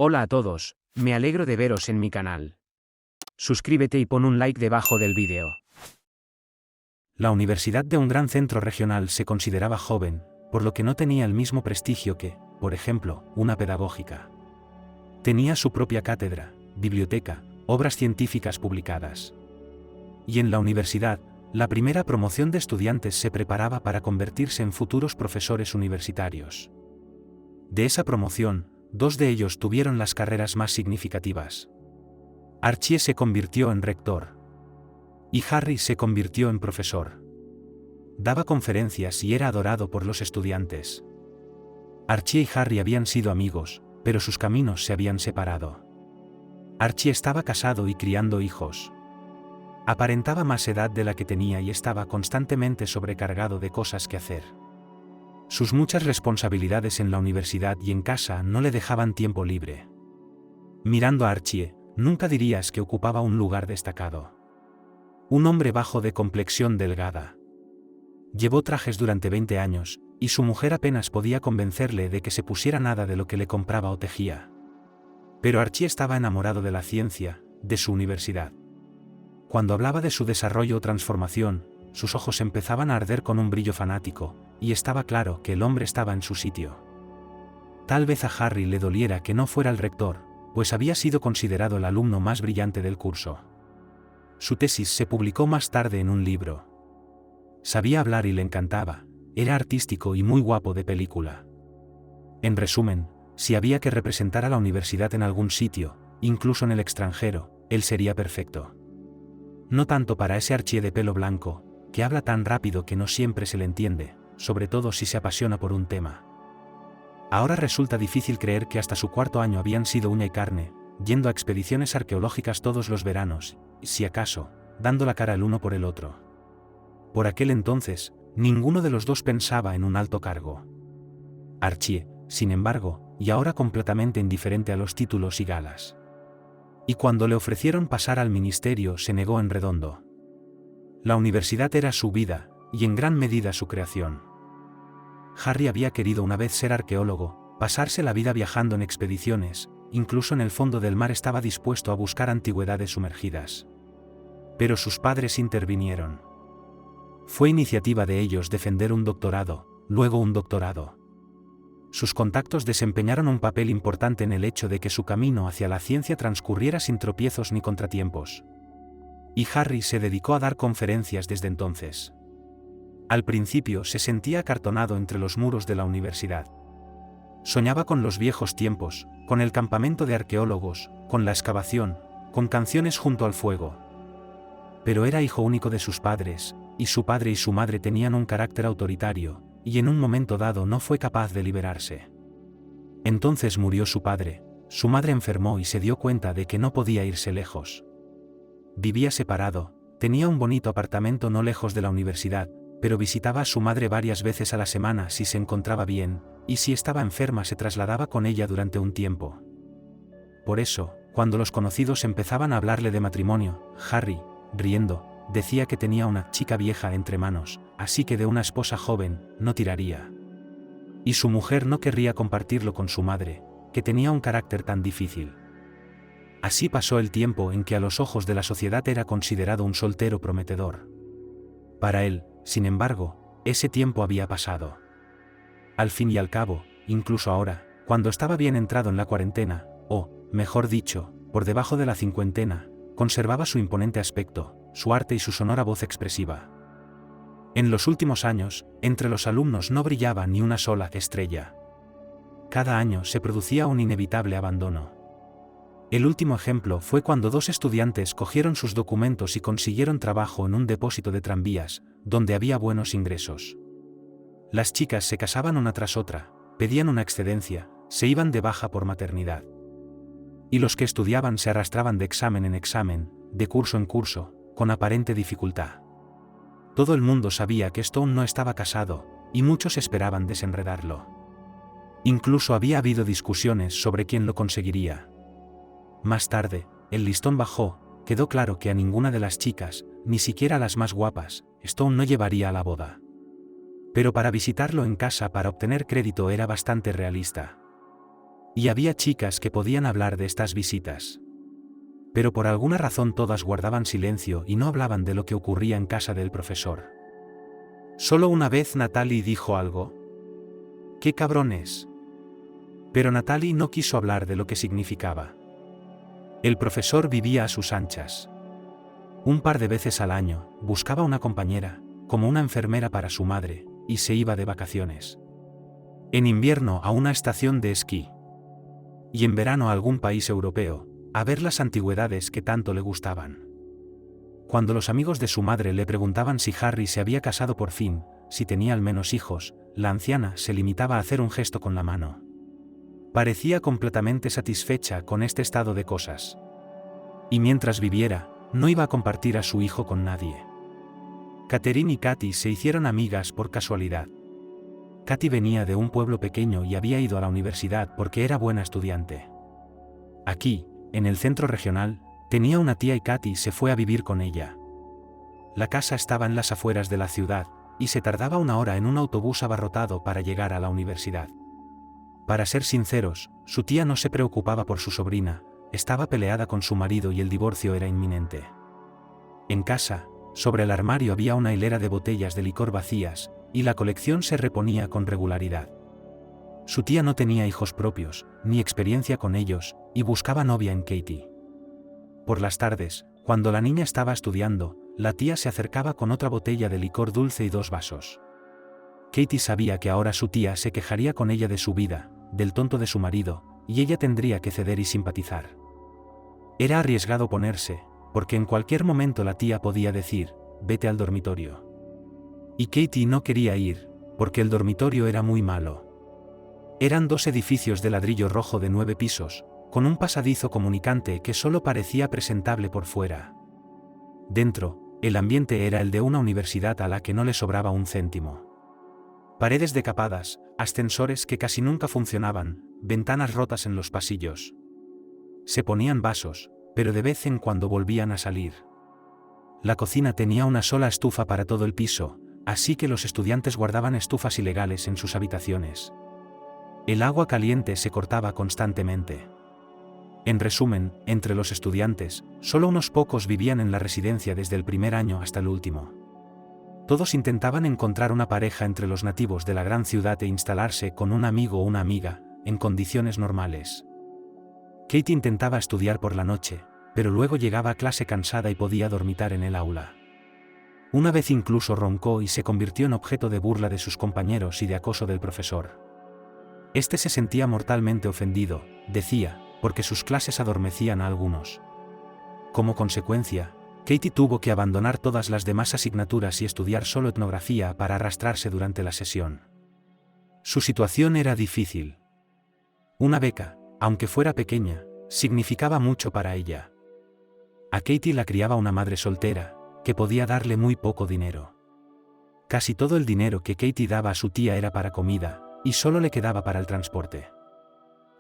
Hola a todos, me alegro de veros en mi canal. Suscríbete y pon un like debajo del vídeo. La universidad de un gran centro regional se consideraba joven, por lo que no tenía el mismo prestigio que, por ejemplo, una pedagógica. Tenía su propia cátedra, biblioteca, obras científicas publicadas. Y en la universidad, la primera promoción de estudiantes se preparaba para convertirse en futuros profesores universitarios. De esa promoción, 2 de ellos tuvieron las carreras más significativas. Archie se convirtió en rector. Y Harry se convirtió en profesor. Daba conferencias y era adorado por los estudiantes. Archie y Harry habían sido amigos, pero sus caminos se habían separado. Archie estaba casado y criando hijos. Aparentaba más edad de la que tenía y estaba constantemente sobrecargado de cosas que hacer. Sus muchas responsabilidades en la universidad y en casa no le dejaban tiempo libre. Mirando a Archie, nunca dirías que ocupaba un lugar destacado. Un hombre bajo de complexión delgada. Llevó trajes durante 20 años, y su mujer apenas podía convencerle de que se pusiera nada de lo que le compraba o tejía. Pero Archie estaba enamorado de la ciencia, de su universidad. Cuando hablaba de su desarrollo o transformación, sus ojos empezaban a arder con un brillo fanático, y estaba claro que el hombre estaba en su sitio. Tal vez a Harry le doliera que no fuera el rector, pues había sido considerado el alumno más brillante del curso. Su tesis se publicó más tarde en un libro. Sabía hablar y le encantaba, era artístico y muy guapo de película. En resumen, si había que representar a la universidad en algún sitio, incluso en el extranjero, él sería perfecto. No tanto para ese Archie de pelo blanco, que habla tan rápido que no siempre se le entiende, sobre todo si se apasiona por un tema. Ahora resulta difícil creer que hasta su 4.º año habían sido uña y carne, yendo a expediciones arqueológicas todos los veranos, y si acaso, dando la cara el uno por el otro. Por aquel entonces, ninguno de los dos pensaba en un alto cargo. Archie, sin embargo, y ahora completamente indiferente a los títulos y galas. Y cuando le ofrecieron pasar al ministerio se negó en redondo. La universidad era su vida, y en gran medida su creación. Harry había querido una vez ser arqueólogo, pasarse la vida viajando en expediciones, incluso en el fondo del mar estaba dispuesto a buscar antigüedades sumergidas. Pero sus padres intervinieron. Fue iniciativa de ellos defender un doctorado, luego un doctorado. Sus contactos desempeñaron un papel importante en el hecho de que su camino hacia la ciencia transcurriera sin tropiezos ni contratiempos. Y Harry se dedicó a dar conferencias desde entonces. Al principio se sentía acartonado entre los muros de la universidad. Soñaba con los viejos tiempos, con el campamento de arqueólogos, con la excavación, con canciones junto al fuego. Pero era hijo único de sus padres, y su padre y su madre tenían un carácter autoritario, y en un momento dado no fue capaz de liberarse. Entonces murió su padre, su madre enfermó y se dio cuenta de que no podía irse lejos. Vivía separado, tenía un bonito apartamento no lejos de la universidad, pero visitaba a su madre varias veces a la semana si se encontraba bien, y si estaba enferma se trasladaba con ella durante un tiempo. Por eso, cuando los conocidos empezaban a hablarle de matrimonio, Harry, riendo, decía que tenía una chica vieja entre manos, así que de una esposa joven, no tiraría. Y su mujer no querría compartirlo con su madre, que tenía un carácter tan difícil. Así pasó el tiempo en que a los ojos de la sociedad era considerado un soltero prometedor. Para él, sin embargo, ese tiempo había pasado. Al fin y al cabo, incluso ahora, cuando estaba bien entrado en la cuarentena, o, mejor dicho, por debajo de la cincuentena, conservaba su imponente aspecto, su arte y su sonora voz expresiva. En los últimos años, entre los alumnos no brillaba ni una sola estrella. Cada año se producía un inevitable abandono. El último ejemplo fue cuando 2 estudiantes cogieron sus documentos y consiguieron trabajo en un depósito de tranvías, donde había buenos ingresos. Las chicas se casaban una tras otra, pedían una excedencia, se iban de baja por maternidad. Y los que estudiaban se arrastraban de examen en examen, de curso en curso, con aparente dificultad. Todo el mundo sabía que Stone no estaba casado, y muchos esperaban desenredarlo. Incluso había habido discusiones sobre quién lo conseguiría. Más tarde, el listón bajó, quedó claro que a ninguna de las chicas, ni siquiera a las más guapas, Stone no llevaría a la boda. Pero para visitarlo en casa para obtener crédito era bastante realista. Y había chicas que podían hablar de estas visitas. Pero por alguna razón todas guardaban silencio y no hablaban de lo que ocurría en casa del profesor. Solo una vez Natalie dijo algo. ¡Qué cabrones! Pero Natalie no quiso hablar de lo que significaba. El profesor vivía a sus anchas. Un par de veces al año, buscaba una compañera, como una enfermera para su madre, y se iba de vacaciones. En invierno a una estación de esquí. Y en verano a algún país europeo, a ver las antigüedades que tanto le gustaban. Cuando los amigos de su madre le preguntaban si Harry se había casado por fin, si tenía al menos hijos, la anciana se limitaba a hacer un gesto con la mano. Parecía completamente satisfecha con este estado de cosas. Y mientras viviera, no iba a compartir a su hijo con nadie. Catherine y Katy se hicieron amigas por casualidad. Katy venía de un pueblo pequeño y había ido a la universidad porque era buena estudiante. Aquí, en el centro regional, tenía una tía y Katy se fue a vivir con ella. La casa estaba en las afueras de la ciudad, y se tardaba 1 hora en un autobús abarrotado para llegar a la universidad. Para ser sinceros, su tía no se preocupaba por su sobrina, estaba peleada con su marido y el divorcio era inminente. En casa, sobre el armario había una hilera de botellas de licor vacías, y la colección se reponía con regularidad. Su tía no tenía hijos propios, ni experiencia con ellos, y buscaba novia en Katy. Por las tardes, cuando la niña estaba estudiando, la tía se acercaba con otra botella de licor dulce y 2 vasos. Katy sabía que ahora su tía se quejaría con ella de su vida, del tonto de su marido, y ella tendría que ceder y simpatizar. Era arriesgado ponerse, porque en cualquier momento la tía podía decir, vete al dormitorio. Y Katy no quería ir, porque el dormitorio era muy malo. Eran 2 edificios de ladrillo rojo de 9 pisos, con un pasadizo comunicante que solo parecía presentable por fuera. Dentro, el ambiente era el de una universidad a la que no le sobraba un céntimo. Paredes decapadas, ascensores que casi nunca funcionaban, ventanas rotas en los pasillos. Se ponían vasos, pero de vez en cuando volvían a salir. La cocina tenía una sola estufa para todo el piso, así que los estudiantes guardaban estufas ilegales en sus habitaciones. El agua caliente se cortaba constantemente. En resumen, entre los estudiantes, solo unos pocos vivían en la residencia desde el primer año hasta el último. Todos intentaban encontrar una pareja entre los nativos de la gran ciudad e instalarse con un amigo o una amiga, en condiciones normales. Katy intentaba estudiar por la noche, pero luego llegaba a clase cansada y podía dormitar en el aula. Una vez incluso roncó y se convirtió en objeto de burla de sus compañeros y de acoso del profesor. Este se sentía mortalmente ofendido, decía, porque sus clases adormecían a algunos. Como consecuencia, Katy tuvo que abandonar todas las demás asignaturas y estudiar solo etnografía para arrastrarse durante la sesión. Su situación era difícil. Una beca, aunque fuera pequeña, significaba mucho para ella. A Katy la criaba una madre soltera, que podía darle muy poco dinero. Casi todo el dinero que Katy daba a su tía era para comida, y solo le quedaba para el transporte.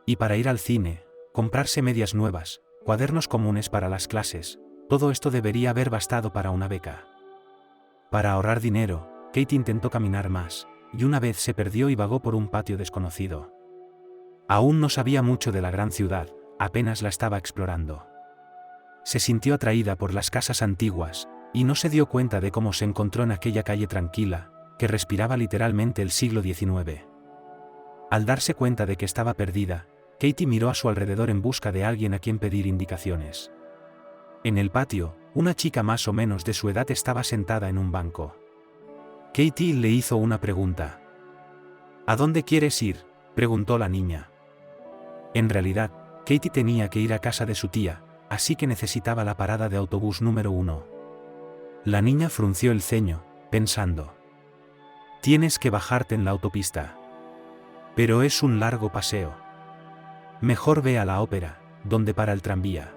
Y para ir al cine, comprarse medias nuevas, cuadernos comunes para las clases, todo esto debería haber bastado para una beca. Para ahorrar dinero, Katy intentó caminar más, y una vez se perdió y vagó por un patio desconocido. Aún no sabía mucho de la gran ciudad, apenas la estaba explorando. Se sintió atraída por las casas antiguas, y no se dio cuenta de cómo se encontró en aquella calle tranquila, que respiraba literalmente el siglo XIX. Al darse cuenta de que estaba perdida, Katy miró a su alrededor en busca de alguien a quien pedir indicaciones. En el patio, una chica más o menos de su edad estaba sentada en un banco. Katy le hizo una pregunta. ¿A dónde quieres ir?, preguntó la niña. En realidad, Katy tenía que ir a casa de su tía, así que necesitaba la parada de autobús número 1. La niña frunció el ceño, pensando. Tienes que bajarte en la autopista. Pero es un largo paseo. Mejor ve a la ópera, donde para el tranvía.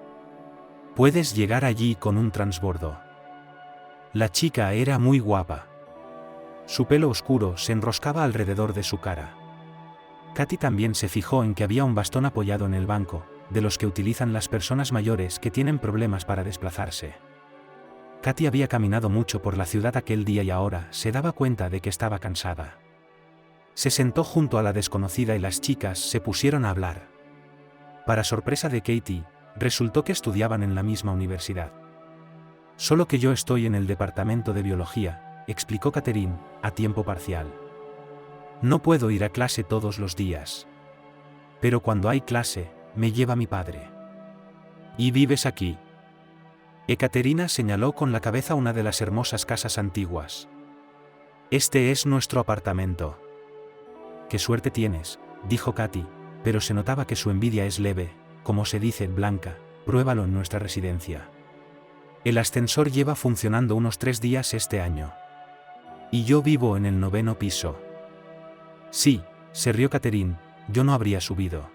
Puedes llegar allí con un transbordo. La chica era muy guapa. Su pelo oscuro se enroscaba alrededor de su cara. Katy también se fijó en que había un bastón apoyado en el banco, de los que utilizan las personas mayores que tienen problemas para desplazarse. Katy había caminado mucho por la ciudad aquel día y ahora se daba cuenta de que estaba cansada. Se sentó junto a la desconocida y las chicas se pusieron a hablar. Para sorpresa de Katie, resultó que estudiaban en la misma universidad. Solo que yo estoy en el departamento de biología, explicó Catherine, a tiempo parcial. No puedo ir a clase todos los días. Pero cuando hay clase, me lleva mi padre. ¿Y vives aquí? Ekaterina señaló con la cabeza una de las hermosas casas antiguas. Este es nuestro apartamento. Qué suerte tienes, dijo Katy, pero se notaba que su envidia es leve, como se dice, blanca. Pruébalo en nuestra residencia. El ascensor lleva funcionando unos 3 días este año. Y yo vivo en el 9º piso. Sí, se rió Catherine, yo no habría subido.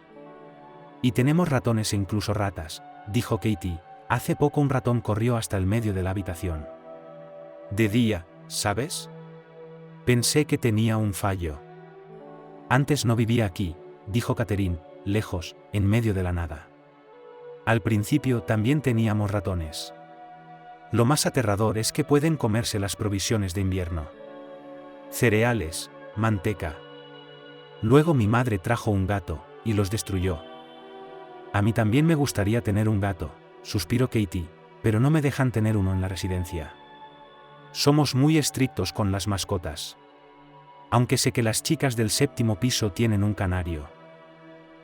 Y tenemos ratones e incluso ratas, dijo Katie. Hace poco un ratón corrió hasta el medio de la habitación. De día, ¿sabes? Pensé que tenía un fallo. Antes no vivía aquí, dijo Catherine, lejos, en medio de la nada. Al principio también teníamos ratones. Lo más aterrador es que pueden comerse las provisiones de invierno. Cereales, manteca. Luego mi madre trajo un gato, y los destruyó. A mí también me gustaría tener un gato, suspiró Katie, pero no me dejan tener uno en la residencia. Somos muy estrictos con las mascotas. Aunque sé que las chicas del 7º piso tienen un canario.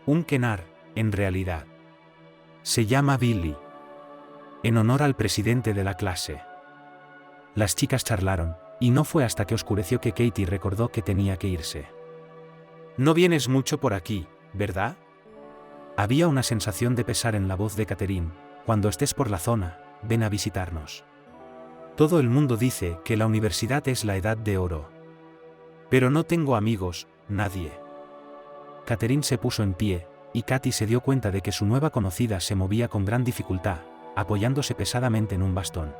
Un quenar, en realidad. Se llama Billy. En honor al presidente de la clase. Las chicas charlaron, y no fue hasta que oscureció que Katie recordó que tenía que irse. No vienes mucho por aquí, ¿verdad? Había una sensación de pesar en la voz de Catherine. Cuando estés por la zona, ven a visitarnos. Todo el mundo dice que la universidad es la edad de oro. Pero no tengo amigos, nadie. Catherine se puso en pie, y Katy se dio cuenta de que su nueva conocida se movía con gran dificultad, apoyándose pesadamente en un bastón.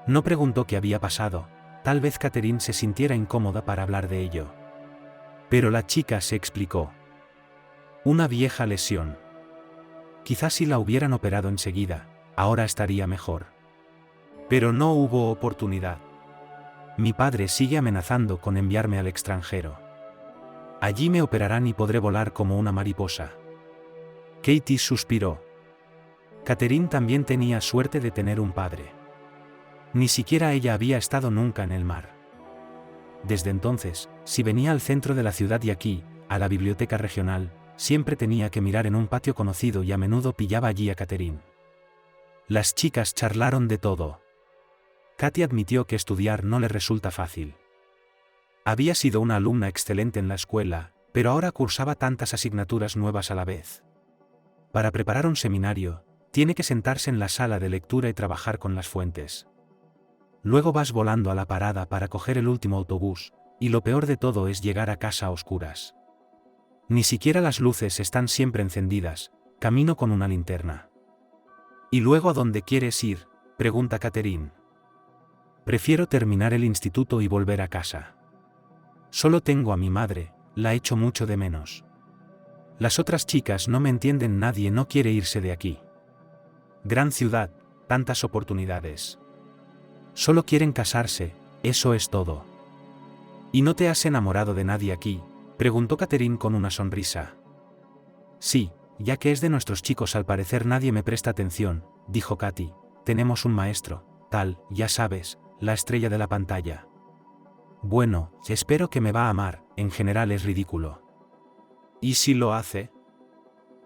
No preguntó qué había pasado, tal vez Catherine se sintiera incómoda para hablar de ello. Pero la chica se explicó. Una vieja lesión. Quizás si la hubieran operado enseguida, ahora estaría mejor. Pero no hubo oportunidad. Mi padre sigue amenazando con enviarme al extranjero. Allí me operarán y podré volar como una mariposa. Katie suspiró. Catherine también tenía suerte de tener un padre. Ni siquiera ella había estado nunca en el mar. Desde entonces, si venía al centro de la ciudad y aquí, a la biblioteca regional, siempre tenía que mirar en un patio conocido y a menudo pillaba allí a Catherine. Las chicas charlaron de todo. Katy admitió que estudiar no le resulta fácil. Había sido una alumna excelente en la escuela, pero ahora cursaba tantas asignaturas nuevas a la vez. Para preparar un seminario, tiene que sentarse en la sala de lectura y trabajar con las fuentes. Luego vas volando a la parada para coger el último autobús, y lo peor de todo es llegar a casa a oscuras. Ni siquiera las luces están siempre encendidas, camino con una linterna. ¿Y luego a dónde quieres ir?, pregunta Catherine. Prefiero terminar el instituto y volver a casa. Solo tengo a mi madre, la echo mucho de menos. Las otras chicas no me entienden, nadie no quiere irse de aquí. Gran ciudad, tantas oportunidades. Solo quieren casarse, eso es todo. ¿Y no te has enamorado de nadie aquí?, preguntó Catherine con una sonrisa. Sí, ya que es de nuestros chicos al parecer nadie me presta atención, dijo Katy. Tenemos un maestro, tal, ya sabes, la estrella de la pantalla. Bueno, espero que me va a amar, en general es ridículo. ¿Y si lo hace?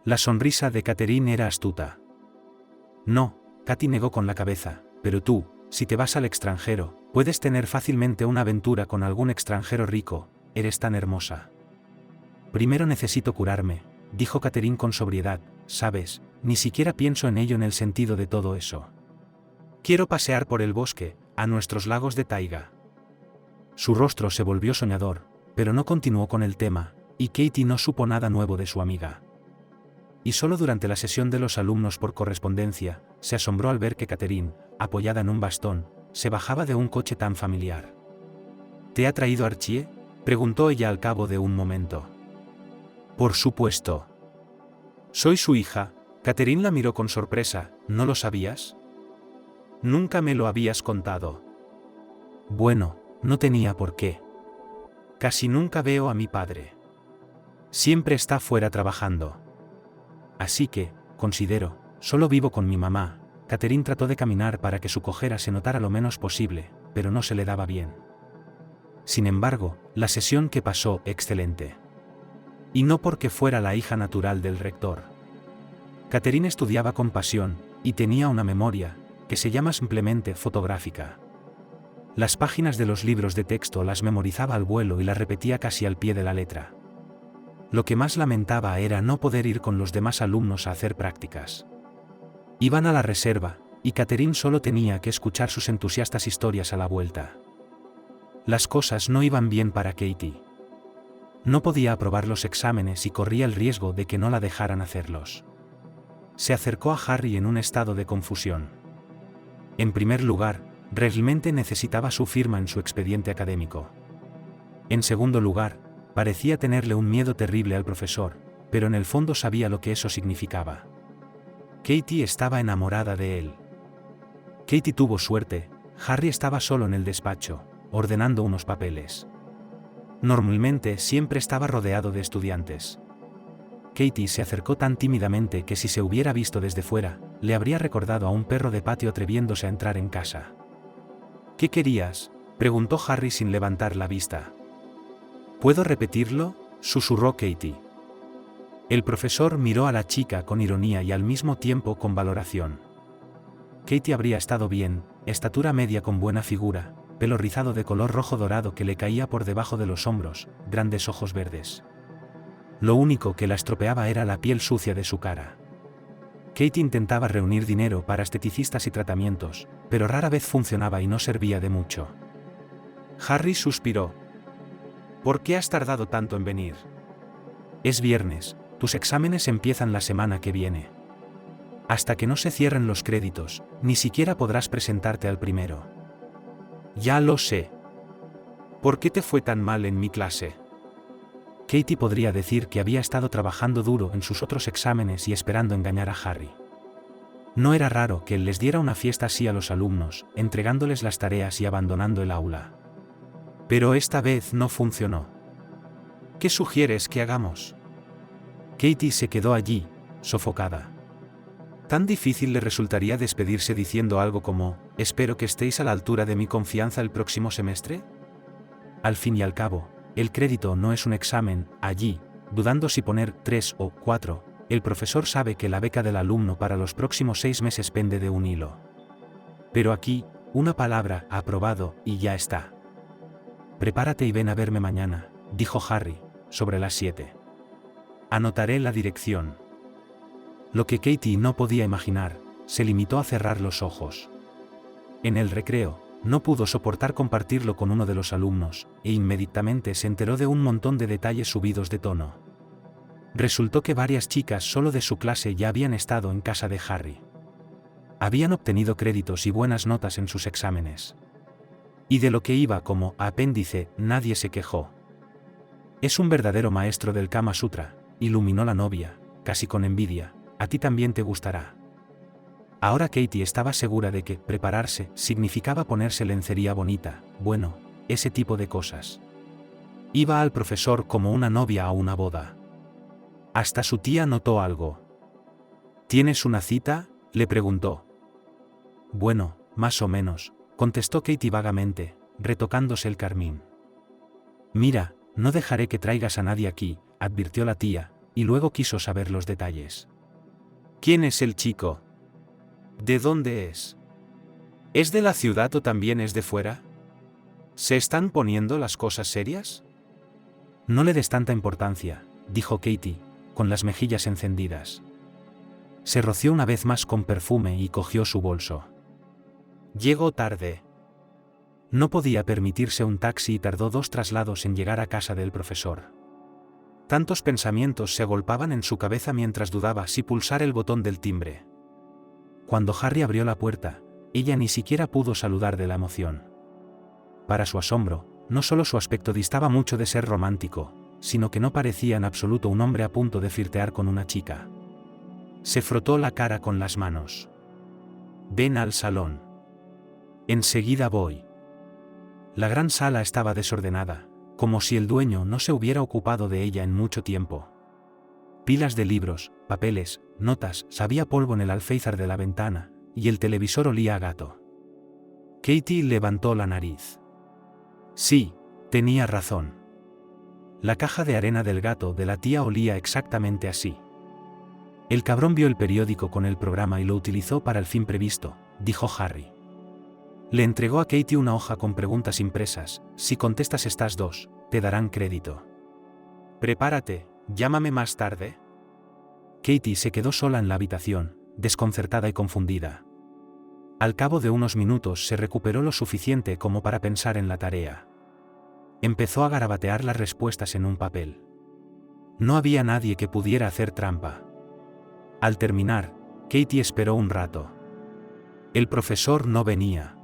La sonrisa de Catherine era astuta. No, Katy negó con la cabeza, pero tú, si te vas al extranjero, puedes tener fácilmente una aventura con algún extranjero rico, eres tan hermosa. Primero necesito curarme, dijo Catherine con sobriedad, sabes, ni siquiera pienso en ello en el sentido de todo eso. Quiero pasear por el bosque, a nuestros lagos de taiga. Su rostro se volvió soñador, pero no continuó con el tema, y Katy no supo nada nuevo de su amiga. Y solo durante la sesión de los alumnos por correspondencia, se asombró al ver que Catherine, apoyada en un bastón, se bajaba de un coche tan familiar. ¿Te ha traído Archie?, preguntó ella al cabo de un momento. Por supuesto. Soy su hija. Catherine la miró con sorpresa, ¿no lo sabías? Nunca me lo habías contado. Bueno, no tenía por qué. Casi nunca veo a mi padre. Siempre está fuera trabajando. Así que, considero, solo vivo con mi mamá. Catherine trató de caminar para que su cojera se notara lo menos posible, pero no se le daba bien. Sin embargo, la sesión que pasó, excelente. Y no porque fuera la hija natural del rector. Catherine estudiaba con pasión, y tenía una memoria, que se llama simplemente fotográfica. Las páginas de los libros de texto las memorizaba al vuelo y las repetía casi al pie de la letra. Lo que más lamentaba era no poder ir con los demás alumnos a hacer prácticas. Iban a la reserva, y Catherine solo tenía que escuchar sus entusiastas historias a la vuelta. Las cosas no iban bien para Katie. No podía aprobar los exámenes y corría el riesgo de que no la dejaran hacerlos. Se acercó a Harry en un estado de confusión. En primer lugar, realmente necesitaba su firma en su expediente académico. En segundo lugar, parecía tenerle un miedo terrible al profesor, pero en el fondo sabía lo que eso significaba. Katie estaba enamorada de él. Katie tuvo suerte. Harry estaba solo en el despacho, ordenando unos papeles. Normalmente siempre estaba rodeado de estudiantes. Katie se acercó tan tímidamente que si se hubiera visto desde fuera, le habría recordado a un perro de patio atreviéndose a entrar en casa. ¿Qué querías?, preguntó Harry sin levantar la vista. ¿Puedo repetirlo?, susurró Katie. El profesor miró a la chica con ironía y al mismo tiempo con valoración. Katie habría estado bien, estatura media con buena figura, pelo rizado de color rojo dorado que le caía por debajo de los hombros, grandes ojos verdes. Lo único que la estropeaba era la piel sucia de su cara. Katie intentaba reunir dinero para esteticistas y tratamientos, pero rara vez funcionaba y no servía de mucho. Harry suspiró. ¿Por qué has tardado tanto en venir? Es viernes, tus exámenes empiezan la semana que viene. Hasta que no se cierren los créditos, ni siquiera podrás presentarte al primero. Ya lo sé. ¿Por qué te fue tan mal en mi clase? Katie podría decir que había estado trabajando duro en sus otros exámenes y esperando engañar a Harry. No era raro que él les diera una fiesta así a los alumnos, entregándoles las tareas y abandonando el aula. Pero esta vez no funcionó. ¿Qué sugieres que hagamos? Katie se quedó allí, sofocada. ¿Tan difícil le resultaría despedirse diciendo algo como, espero que estéis a la altura de mi confianza el próximo semestre? Al fin y al cabo, el crédito no es un examen. Allí, dudando si poner 3 o 4, el profesor sabe que la beca del alumno para los próximos 6 meses pende de un hilo. Pero aquí, una palabra, aprobado, y ya está. Prepárate y ven a verme mañana, dijo Harry, sobre las 7. Anotaré la dirección. Lo que Katie no podía imaginar, se limitó a cerrar los ojos. En el recreo, no pudo soportar compartirlo con uno de los alumnos, e inmediatamente se enteró de un montón de detalles subidos de tono. Resultó que varias chicas solo de su clase ya habían estado en casa de Harry. Habían obtenido créditos y buenas notas en sus exámenes. Y de lo que iba como apéndice, nadie se quejó. Es un verdadero maestro del Kama Sutra, iluminó la novia, casi con envidia, a ti también te gustará. Ahora Katie estaba segura de que prepararse significaba ponerse lencería bonita, bueno, ese tipo de cosas. Iba al profesor como una novia a una boda. Hasta su tía notó algo. ¿Tienes una cita?, le preguntó. Bueno, más o menos, contestó Katie vagamente, retocándose el carmín. Mira, no dejaré que traigas a nadie aquí, advirtió la tía, y luego quiso saber los detalles. ¿Quién es el chico? ¿De dónde es? ¿Es de la ciudad o también es de fuera? ¿Se están poniendo las cosas serias? No le des tanta importancia, dijo Katie, con las mejillas encendidas. Se roció una vez más con perfume y cogió su bolso. Llegó tarde. No podía permitirse un taxi y tardó 2 traslados en llegar a casa del profesor. Tantos pensamientos se agolpaban en su cabeza mientras dudaba si pulsar el botón del timbre. Cuando Harry abrió la puerta, ella ni siquiera pudo saludar de la emoción. Para su asombro, no solo su aspecto distaba mucho de ser romántico, sino que no parecía en absoluto un hombre a punto de flirtear con una chica. Se frotó la cara con las manos. Ven al salón. Enseguida voy. La gran sala estaba desordenada, como si el dueño no se hubiera ocupado de ella en mucho tiempo. Pilas de libros, papeles, notas, había polvo en el alféizar de la ventana, y el televisor olía a gato. Katie levantó la nariz. Sí, tenía razón. La caja de arena del gato de la tía olía exactamente así. El cabrón vio el periódico con el programa y lo utilizó para el fin previsto, dijo Harry. Le entregó a Katie una hoja con preguntas impresas. Si contestas estas dos, te darán crédito. Prepárate, llámame más tarde. Katie se quedó sola en la habitación, desconcertada y confundida. Al cabo de unos minutos se recuperó lo suficiente como para pensar en la tarea. Empezó a garabatear las respuestas en un papel. No había nadie que pudiera hacer trampa. Al terminar, Katie esperó un rato. El profesor no venía.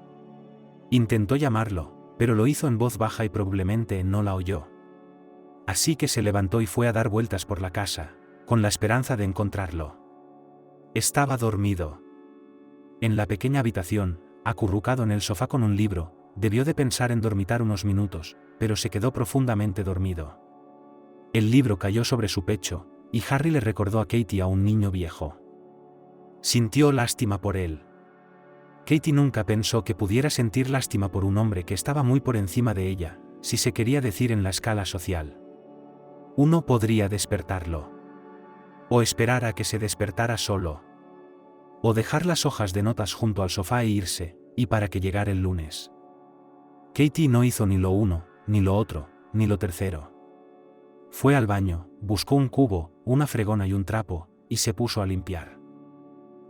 Intentó llamarlo, pero lo hizo en voz baja y probablemente no la oyó. Así que se levantó y fue a dar vueltas por la casa, con la esperanza de encontrarlo. Estaba dormido. En la pequeña habitación, acurrucado en el sofá con un libro, debió de pensar en dormitar unos minutos, pero se quedó profundamente dormido. El libro cayó sobre su pecho, y Harry le recordó a Katie a un niño viejo. Sintió lástima por él. Katie nunca pensó que pudiera sentir lástima por un hombre que estaba muy por encima de ella, si se quería decir en la escala social. Uno podría despertarlo. O esperar a que se despertara solo. O dejar las hojas de notas junto al sofá e irse, y para que llegara el lunes. Katie no hizo ni lo uno, ni lo otro, ni lo tercero. Fue al baño, buscó un cubo, una fregona y un trapo, y se puso a limpiar.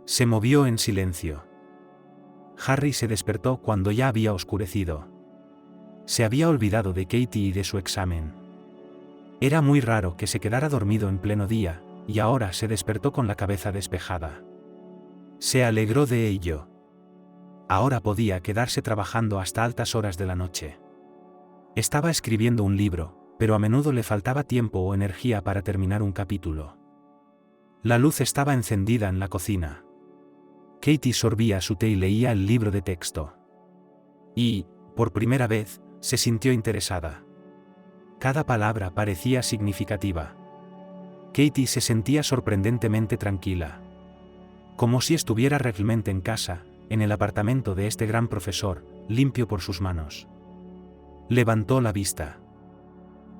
Se movió en silencio. Harry se despertó cuando ya había oscurecido. Se había olvidado de Katie y de su examen. Era muy raro que se quedara dormido en pleno día, y ahora se despertó con la cabeza despejada. Se alegró de ello. Ahora podía quedarse trabajando hasta altas horas de la noche. Estaba escribiendo un libro, pero a menudo le faltaba tiempo o energía para terminar un capítulo. La luz estaba encendida en la cocina. Katie sorbía su té y leía el libro de texto. Y, por primera vez, se sintió interesada. Cada palabra parecía significativa. Katie se sentía sorprendentemente tranquila. Como si estuviera realmente en casa, en el apartamento de este gran profesor, limpio por sus manos. Levantó la vista.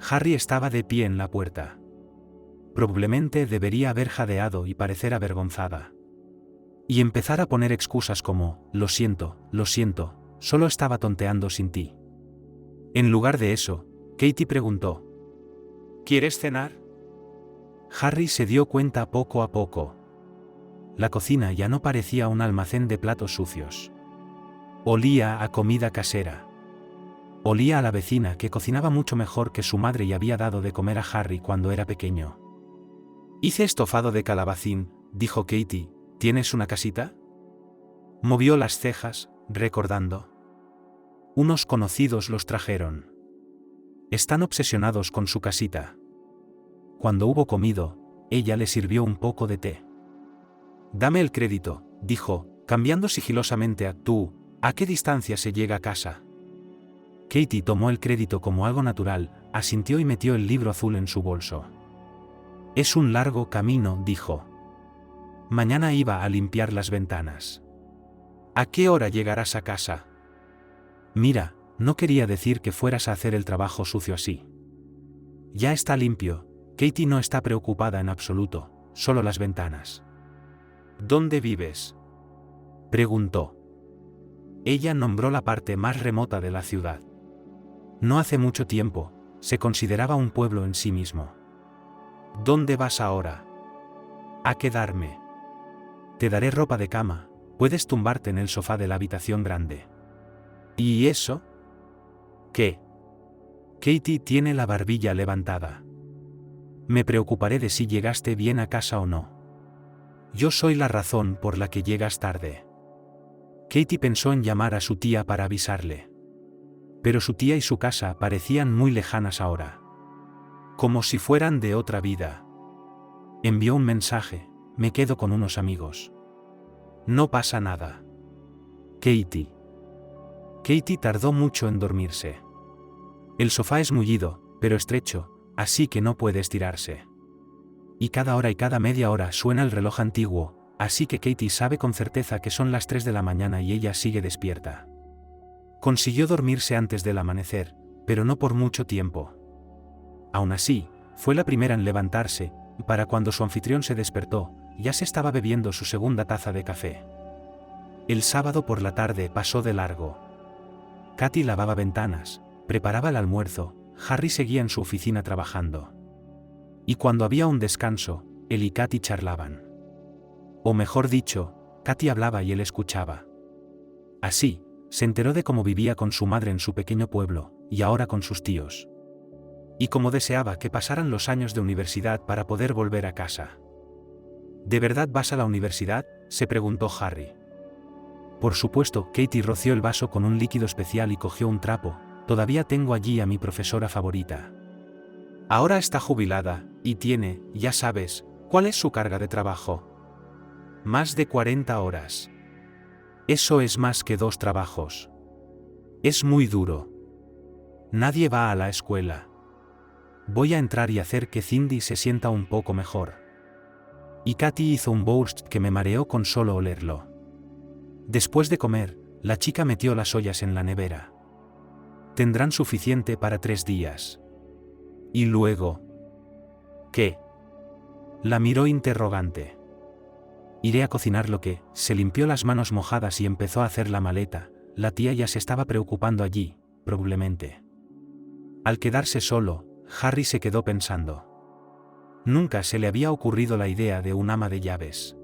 Harry estaba de pie en la puerta. Probablemente debería haber jadeado y parecer avergonzada. Y empezar a poner excusas como, lo siento, solo estaba tonteando sin ti. En lugar de eso, Katie preguntó, ¿quieres cenar? Harry se dio cuenta poco a poco. La cocina ya no parecía un almacén de platos sucios. Olía a comida casera. Olía a la vecina que cocinaba mucho mejor que su madre y había dado de comer a Harry cuando era pequeño. Hice estofado de calabacín, dijo Katie. ¿Tienes una casita? Movió las cejas, recordando. Unos conocidos los trajeron. Están obsesionados con su casita. Cuando hubo comido, ella le sirvió un poco de té. Dame el crédito, dijo, cambiando sigilosamente a tú. ¿A qué distancia se llega a casa? Katie tomó el crédito como algo natural, asintió y metió el libro azul en su bolso. Es un largo camino, dijo. Mañana iba a limpiar las ventanas. ¿A qué hora llegarás a casa? Mira, no quería decir que fueras a hacer el trabajo sucio así. Ya está limpio. Katie no está preocupada en absoluto, solo las ventanas. ¿Dónde vives? Preguntó. Ella nombró la parte más remota de la ciudad. No hace mucho tiempo, se consideraba un pueblo en sí mismo. ¿Dónde vas ahora? A quedarme. Te daré ropa de cama, puedes tumbarte en el sofá de la habitación grande. ¿Y eso? ¿Qué? Katie tiene la barbilla levantada. Me preocuparé de si llegaste bien a casa o no. Yo soy la razón por la que llegas tarde. Katie pensó en llamar a su tía para avisarle. Pero su tía y su casa parecían muy lejanas ahora. Como si fueran de otra vida. Envió un mensaje, me quedo con unos amigos. No pasa nada. Katie. Katie tardó mucho en dormirse. El sofá es mullido, pero estrecho, así que no puede estirarse. Y cada hora y cada media hora suena el reloj antiguo, así que Katie sabe con certeza que son las 3 de la mañana y ella sigue despierta. Consiguió dormirse antes del amanecer, pero no por mucho tiempo. Aún así, fue la primera en levantarse, para cuando su anfitrión se despertó, ya se estaba bebiendo su segunda taza de café. El sábado por la tarde pasó de largo. Katie lavaba ventanas, preparaba el almuerzo, Harry seguía en su oficina trabajando. Y cuando había un descanso, él y Katie charlaban. O mejor dicho, Katie hablaba y él escuchaba. Así, se enteró de cómo vivía con su madre en su pequeño pueblo, y ahora con sus tíos. Y cómo deseaba que pasaran los años de universidad para poder volver a casa. ¿De verdad vas a la universidad?, se preguntó Harry. Por supuesto, Katie roció el vaso con un líquido especial y cogió un trapo. Todavía tengo allí a mi profesora favorita. Ahora está jubilada, y tiene, ya sabes, ¿cuál es su carga de trabajo? Más de 40 horas. Eso es más que 2 trabajos. Es muy duro. Nadie va a la escuela. Voy a entrar y hacer que Cindy se sienta un poco mejor. Y Katie hizo un burst que me mareó con solo olerlo. Después de comer, la chica metió las ollas en la nevera. Tendrán suficiente para 3 días. Y luego... ¿Qué? La miró interrogante. Iré a cocinar lo que... Se limpió las manos mojadas y empezó a hacer la maleta. La tía ya se estaba preocupando allí, probablemente. Al quedarse solo, Harry se quedó pensando. Nunca se le había ocurrido la idea de un ama de llaves.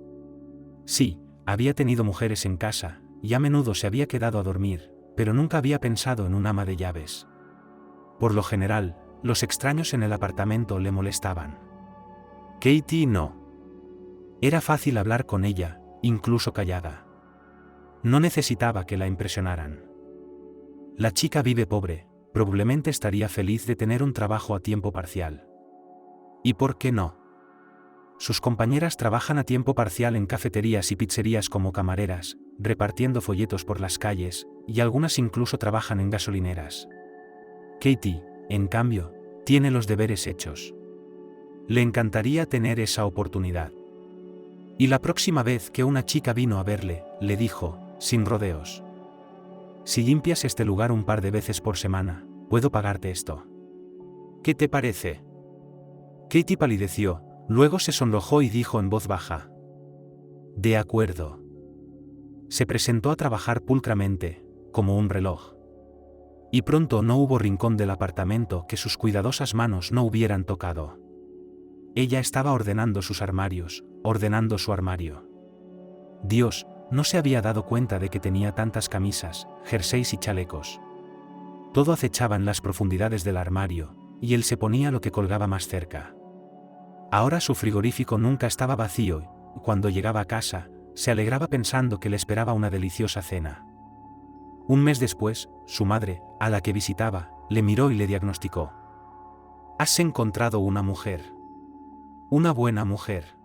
Sí, había tenido mujeres en casa, y a menudo se había quedado a dormir, pero nunca había pensado en un ama de llaves. Por lo general, los extraños en el apartamento le molestaban. Katie no. Era fácil hablar con ella, incluso callada. No necesitaba que la impresionaran. La chica vive pobre, probablemente estaría feliz de tener un trabajo a tiempo parcial. ¿Y por qué no? Sus compañeras trabajan a tiempo parcial en cafeterías y pizzerías como camareras, repartiendo folletos por las calles, y algunas incluso trabajan en gasolineras. Katie, en cambio, tiene los deberes hechos. Le encantaría tener esa oportunidad. Y la próxima vez que una chica vino a verle, le dijo, sin rodeos: si limpias este lugar un par de veces por semana, puedo pagarte esto. ¿Qué te parece? Katie palideció, luego se sonrojó y dijo en voz baja: de acuerdo. Se presentó a trabajar pulcramente, como un reloj. Y pronto no hubo rincón del apartamento que sus cuidadosas manos no hubieran tocado. Ella estaba ordenando sus armarios, ordenando su armario. Dios, no se había dado cuenta de que tenía tantas camisas, jerseys y chalecos. Todo acechaba en las profundidades del armario, y él se ponía lo que colgaba más cerca. Ahora su frigorífico nunca estaba vacío, y cuando llegaba a casa, se alegraba pensando que le esperaba una deliciosa cena. Un mes después, su madre, a la que visitaba, le miró y le diagnosticó: has encontrado una mujer. Una buena mujer.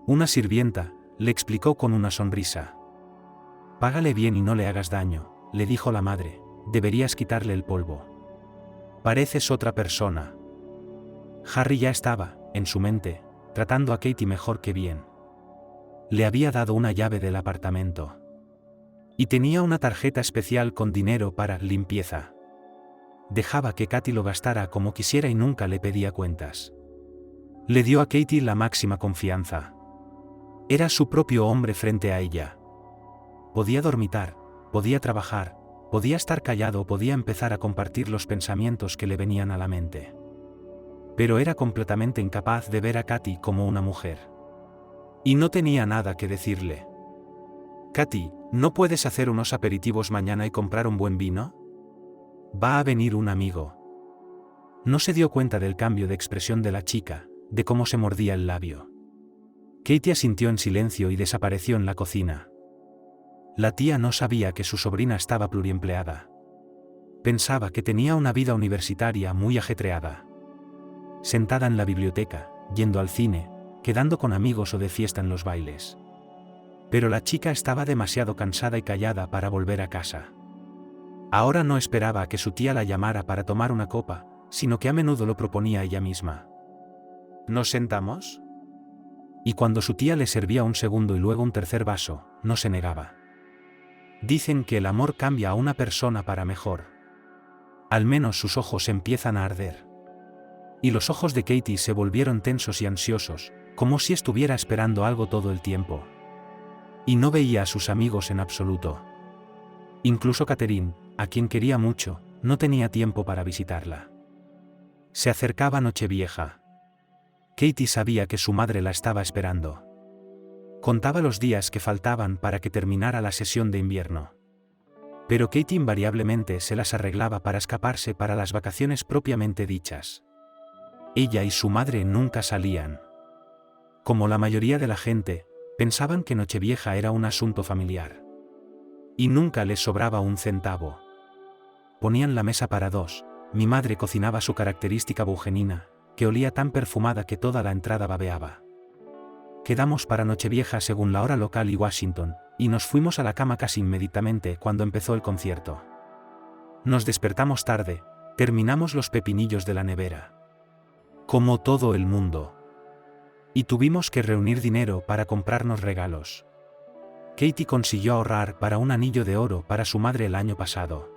Una sirvienta, le explicó con una sonrisa. Págale bien y no le hagas daño, le dijo la madre, deberías quitarle el polvo. Pareces otra persona. Harry ya estaba, en su mente, tratando a Katie mejor que bien. Le había dado una llave del apartamento. Y tenía una tarjeta especial con dinero para limpieza. Dejaba que Katie lo gastara como quisiera y nunca le pedía cuentas. Le dio a Katie la máxima confianza. Era su propio hombre frente a ella. Podía dormitar, podía trabajar, podía estar callado o podía empezar a compartir los pensamientos que le venían a la mente. Pero era completamente incapaz de ver a Katie como una mujer. Y no tenía nada que decirle. Katie, ¿no puedes hacer unos aperitivos mañana y comprar un buen vino? Va a venir un amigo. No se dio cuenta del cambio de expresión de la chica, de cómo se mordía el labio. Katie asintió en silencio y desapareció en la cocina. La tía no sabía que su sobrina estaba pluriempleada. Pensaba que tenía una vida universitaria muy ajetreada. Sentada en la biblioteca, yendo al cine, quedando con amigos o de fiesta en los bailes. Pero la chica estaba demasiado cansada y callada para volver a casa. Ahora no esperaba a que su tía la llamara para tomar una copa, sino que a menudo lo proponía ella misma. ¿Nos sentamos? Y cuando su tía le servía un segundo y luego un tercer vaso, no se negaba. Dicen que el amor cambia a una persona para mejor. Al menos sus ojos empiezan a arder. Y los ojos de Katie se volvieron tensos y ansiosos, como si estuviera esperando algo todo el tiempo. Y no veía a sus amigos en absoluto. Incluso Catherine, a quien quería mucho, no tenía tiempo para visitarla. Se acercaba Nochevieja. Katie sabía que su madre la estaba esperando. Contaba los días que faltaban para que terminara la sesión de invierno. Pero Katie invariablemente se las arreglaba para escaparse para las vacaciones propiamente dichas. Ella y su madre nunca salían. Como la mayoría de la gente, pensaban que Nochevieja era un asunto familiar. Y nunca les sobraba un centavo. Ponían la mesa para dos, mi madre cocinaba su característica bougenina, que olía tan perfumada que toda la entrada babeaba. Quedamos para Nochevieja según la hora local y Washington, y nos fuimos a la cama casi inmediatamente cuando empezó el concierto. Nos despertamos tarde, terminamos los pepinillos de la nevera. Como todo el mundo. Y tuvimos que reunir dinero para comprarnos regalos. Katie consiguió ahorrar para un anillo de oro para su madre el año pasado.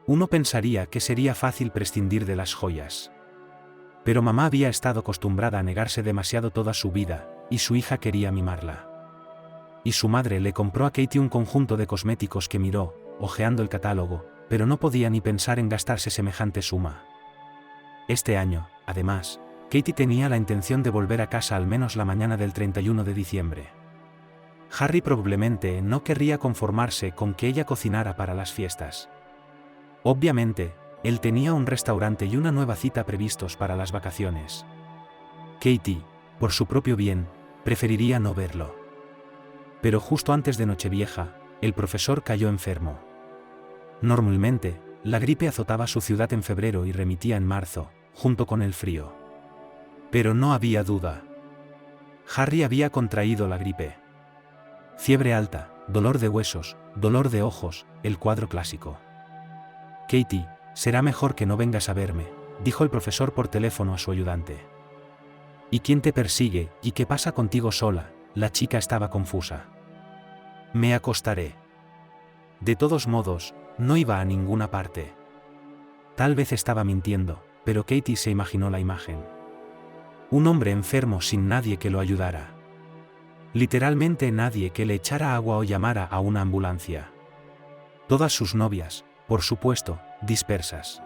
Uno pensaría que sería fácil prescindir de las joyas. Pero mamá había estado acostumbrada a negarse demasiado toda su vida, y su hija quería mimarla. Y su madre le compró a Katie un conjunto de cosméticos que miró, hojeando el catálogo, pero no podía ni pensar en gastarse semejante suma. Este año, además, Katie tenía la intención de volver a casa al menos la mañana del 31 de diciembre. Harry probablemente no querría conformarse con que ella cocinara para las fiestas. Obviamente, él tenía un restaurante y una nueva cita previstos para las vacaciones. Katie, por su propio bien, preferiría no verlo. Pero justo antes de Nochevieja, el profesor cayó enfermo. Normalmente, la gripe azotaba su ciudad en febrero y remitía en marzo, junto con el frío. Pero no había duda. Harry había contraído la gripe. Fiebre alta, dolor de huesos, dolor de ojos, el cuadro clásico. Katie, será mejor que no vengas a verme, dijo el profesor por teléfono a su ayudante. ¿Y quién te persigue, y qué pasa contigo sola? La chica estaba confusa. Me acostaré. De todos modos, no iba a ninguna parte. Tal vez estaba mintiendo, pero Katie se imaginó la imagen. Un hombre enfermo sin nadie que lo ayudara. Literalmente nadie que le echara agua o llamara a una ambulancia. Todas sus novias, por supuesto, dispersas.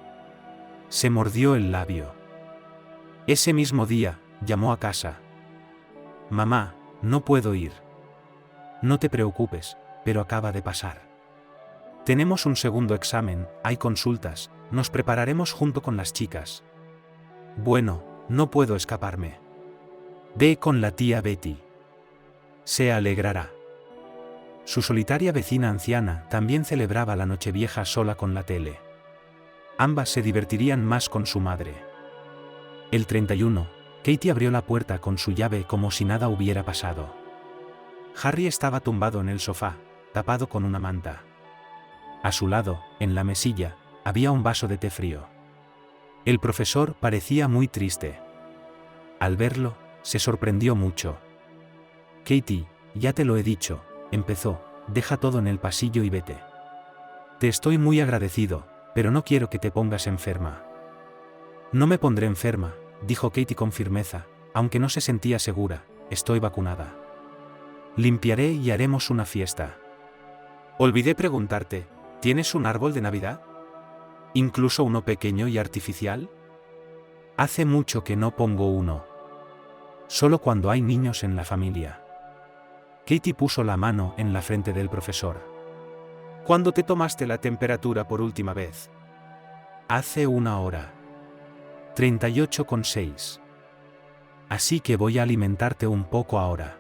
Se mordió el labio. Ese mismo día, llamó a casa. Mamá, no puedo ir. No te preocupes, pero acaba de pasar. Tenemos un segundo examen, hay consultas, nos prepararemos junto con las chicas. Bueno, no puedo escaparme. Ve con la tía Betty. Se alegrará. Su solitaria vecina anciana también celebraba la Nochevieja sola con la tele. Ambas se divertirían más con su madre. El 31, Katie abrió la puerta con su llave como si nada hubiera pasado. Harry estaba tumbado en el sofá, tapado con una manta. A su lado, en la mesilla, había un vaso de té frío. El profesor parecía muy triste. Al verlo, se sorprendió mucho. Katie, ya te lo he dicho, empezó, deja todo en el pasillo y vete. Te estoy muy agradecido, pero no quiero que te pongas enferma. No me pondré enferma, dijo Katie con firmeza, aunque no se sentía segura, estoy vacunada. Limpiaré y haremos una fiesta. Olvidé preguntarte, ¿tienes un árbol de Navidad? ¿Incluso uno pequeño y artificial? Hace mucho que no pongo uno. Solo cuando hay niños en la familia. Katie puso la mano en la frente del profesor. ¿Cuándo te tomaste la temperatura por última vez? Hace una hora. 38,6. Así que voy a alimentarte un poco ahora.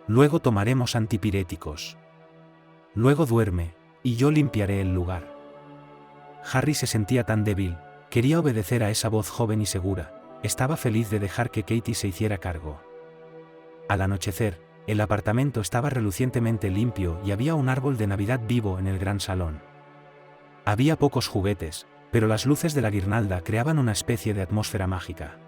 Luego tomaremos antipiréticos. Luego duerme, y yo limpiaré el lugar. Harry se sentía tan débil, quería obedecer a esa voz joven y segura, estaba feliz de dejar que Katie se hiciera cargo. Al anochecer, el apartamento estaba relucientemente limpio y había un árbol de Navidad vivo en el gran salón. Había pocos juguetes, pero las luces de la guirnalda creaban una especie de atmósfera mágica.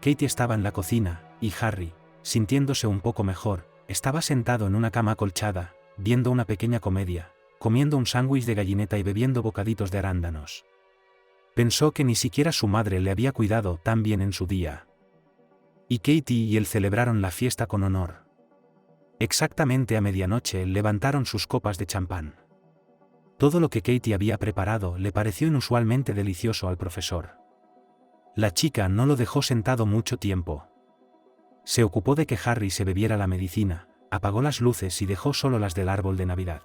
Katie estaba en la cocina, y Harry, sintiéndose un poco mejor, estaba sentado en una cama acolchada, viendo una pequeña comedia, comiendo un sándwich de gallineta y bebiendo bocaditos de arándanos. Pensó que ni siquiera su madre le había cuidado tan bien en su día. Y Katie y él celebraron la fiesta con honor. Exactamente a medianoche levantaron sus copas de champán. Todo lo que Katie había preparado le pareció inusualmente delicioso al profesor. La chica no lo dejó sentado mucho tiempo. Se ocupó de que Harry se bebiera la medicina, apagó las luces y dejó solo las del árbol de Navidad.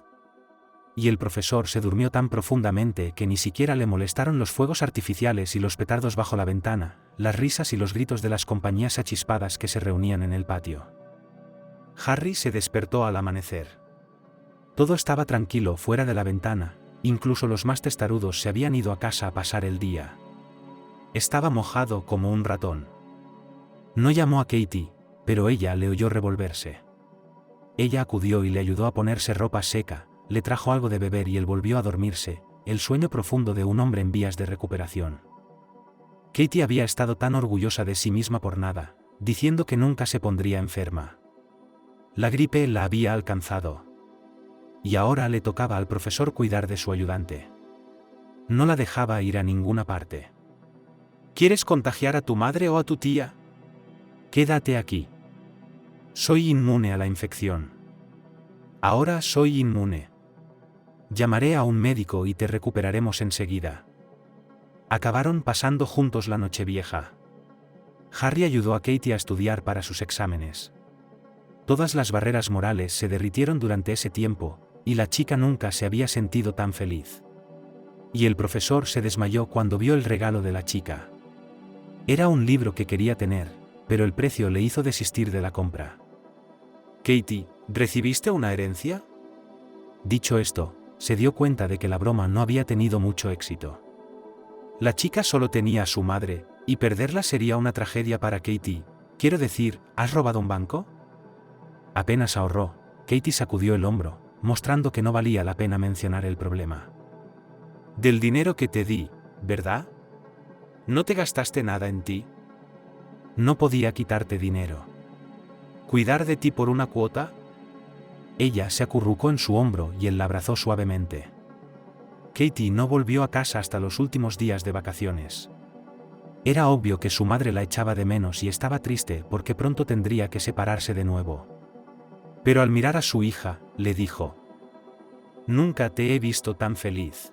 Y el profesor se durmió tan profundamente que ni siquiera le molestaron los fuegos artificiales y los petardos bajo la ventana, las risas y los gritos de las compañías achispadas que se reunían en el patio. Harry se despertó al amanecer. Todo estaba tranquilo fuera de la ventana, incluso los más testarudos se habían ido a casa a pasar el día. Estaba mojado como un ratón. No llamó a Katie, pero ella le oyó revolverse. Ella acudió y le ayudó a ponerse ropa seca, le trajo algo de beber y él volvió a dormirse, el sueño profundo de un hombre en vías de recuperación. Katie había estado tan orgullosa de sí misma por nada, diciendo que nunca se pondría enferma. La gripe la había alcanzado. Y ahora le tocaba al profesor cuidar de su ayudante. No la dejaba ir a ninguna parte. ¿Quieres contagiar a tu madre o a tu tía? Quédate aquí. Soy inmune a la infección. Ahora soy inmune. Llamaré a un médico y te recuperaremos enseguida. Acabaron pasando juntos la Nochevieja. Harry ayudó a Katie a estudiar para sus exámenes. Todas las barreras morales se derritieron durante ese tiempo, y la chica nunca se había sentido tan feliz. Y el profesor se desmayó cuando vio el regalo de la chica. Era un libro que quería tener, pero el precio le hizo desistir de la compra. Katie, ¿recibiste una herencia? Dicho esto, se dio cuenta de que la broma no había tenido mucho éxito. La chica solo tenía a su madre, y perderla sería una tragedia para Katie. Quiero decir, ¿has robado un banco? Apenas ahorró, Katie sacudió el hombro, mostrando que no valía la pena mencionar el problema. Del dinero que te di, ¿verdad? ¿No te gastaste nada en ti? No podía quitarte dinero. ¿Cuidar de ti por una cuota? Ella se acurrucó en su hombro y él la abrazó suavemente. Katie no volvió a casa hasta los últimos días de vacaciones. Era obvio que su madre la echaba de menos y estaba triste porque pronto tendría que separarse de nuevo. Pero al mirar a su hija, le dijo: «Nunca te he visto tan feliz.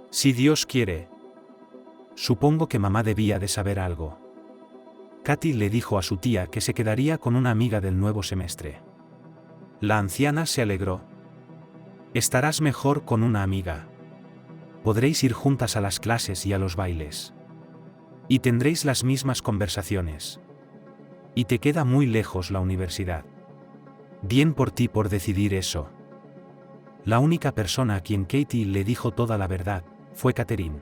Si Dios quiere». Supongo que mamá debía de saber algo. Katy le dijo a su tía que se quedaría con una amiga del nuevo semestre. La anciana se alegró. «Estarás mejor con una amiga. Podréis ir juntas a las clases y a los bailes. Y tendréis las mismas conversaciones. Y te queda muy lejos la universidad. Bien por ti por decidir eso». La única persona a quien Katie le dijo toda la verdad fue Catherine.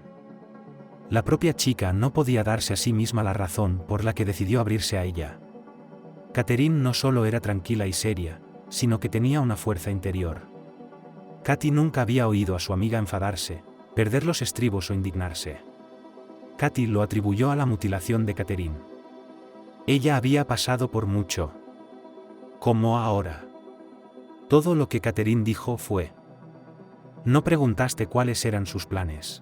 La propia chica no podía darse a sí misma la razón por la que decidió abrirse a ella. Catherine no solo era tranquila y seria, sino que tenía una fuerza interior. Katy nunca había oído a su amiga enfadarse, perder los estribos o indignarse. Katy lo atribuyó a la mutilación de Catherine. Ella había pasado por mucho. Como ahora. Todo lo que Catherine dijo fue: «No preguntaste cuáles eran sus planes».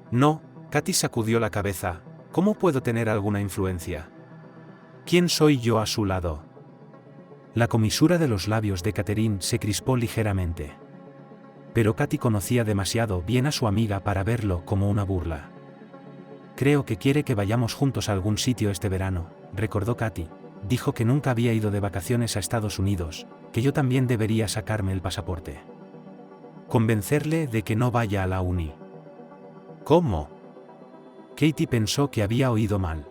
«No», Katy sacudió la cabeza. «¿Cómo puedo tener alguna influencia? ¿Quién soy yo a su lado?» La comisura de los labios de Catherine se crispó ligeramente. Pero Katy conocía demasiado bien a su amiga para verlo como una burla. «Creo que quiere que vayamos juntos a algún sitio este verano», recordó Katy. «Dijo que nunca había ido de vacaciones a Estados Unidos, que yo también debería sacarme el pasaporte. Convencerle de que no vaya a la uni». «¿Cómo?» Katy pensó que había oído mal.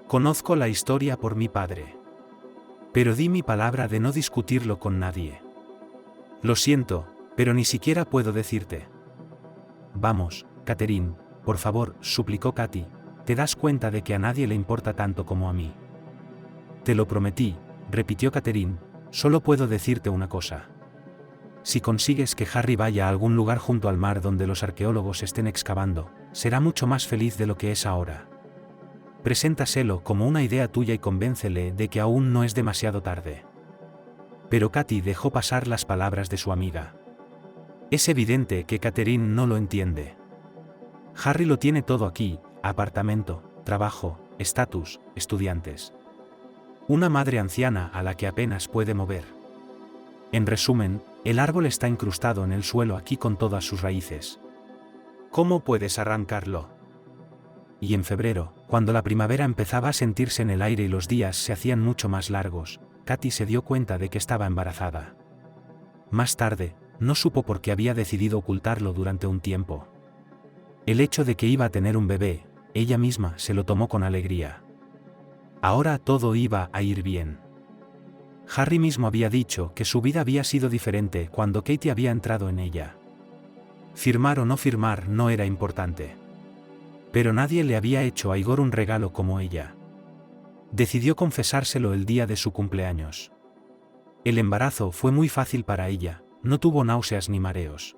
«Conozco la historia por mi padre. Pero di mi palabra de no discutirlo con nadie. Lo siento, pero ni siquiera puedo decirte». «Vamos, Catherine, por favor», suplicó Katy. «¿Te das cuenta de que a nadie le importa tanto como a mí?» «Te lo prometí», repitió Catherine. «Solo puedo decirte una cosa. Si consigues que Harry vaya a algún lugar junto al mar donde los arqueólogos estén excavando, será mucho más feliz de lo que es ahora». Preséntaselo como una idea tuya y convéncele de que aún no es demasiado tarde. Pero Katy dejó pasar las palabras de su amiga. Es evidente que Catherine no lo entiende. Harry lo tiene todo aquí: apartamento, trabajo, estatus, estudiantes. Una madre anciana a la que apenas puede mover. En resumen, el árbol está incrustado en el suelo aquí con todas sus raíces. ¿Cómo puedes arrancarlo? Y en febrero, cuando la primavera empezaba a sentirse en el aire y los días se hacían mucho más largos, Katy se dio cuenta de que estaba embarazada. Más tarde, no supo por qué había decidido ocultarlo durante un tiempo. El hecho de que iba a tener un bebé, ella misma se lo tomó con alegría. Ahora todo iba a ir bien. Harry mismo había dicho que su vida había sido diferente cuando Katy había entrado en ella. Firmar o no firmar no era importante. Pero nadie le había hecho a Igor un regalo como ella. Decidió confesárselo el día de su cumpleaños. El embarazo fue muy fácil para ella, no tuvo náuseas ni mareos.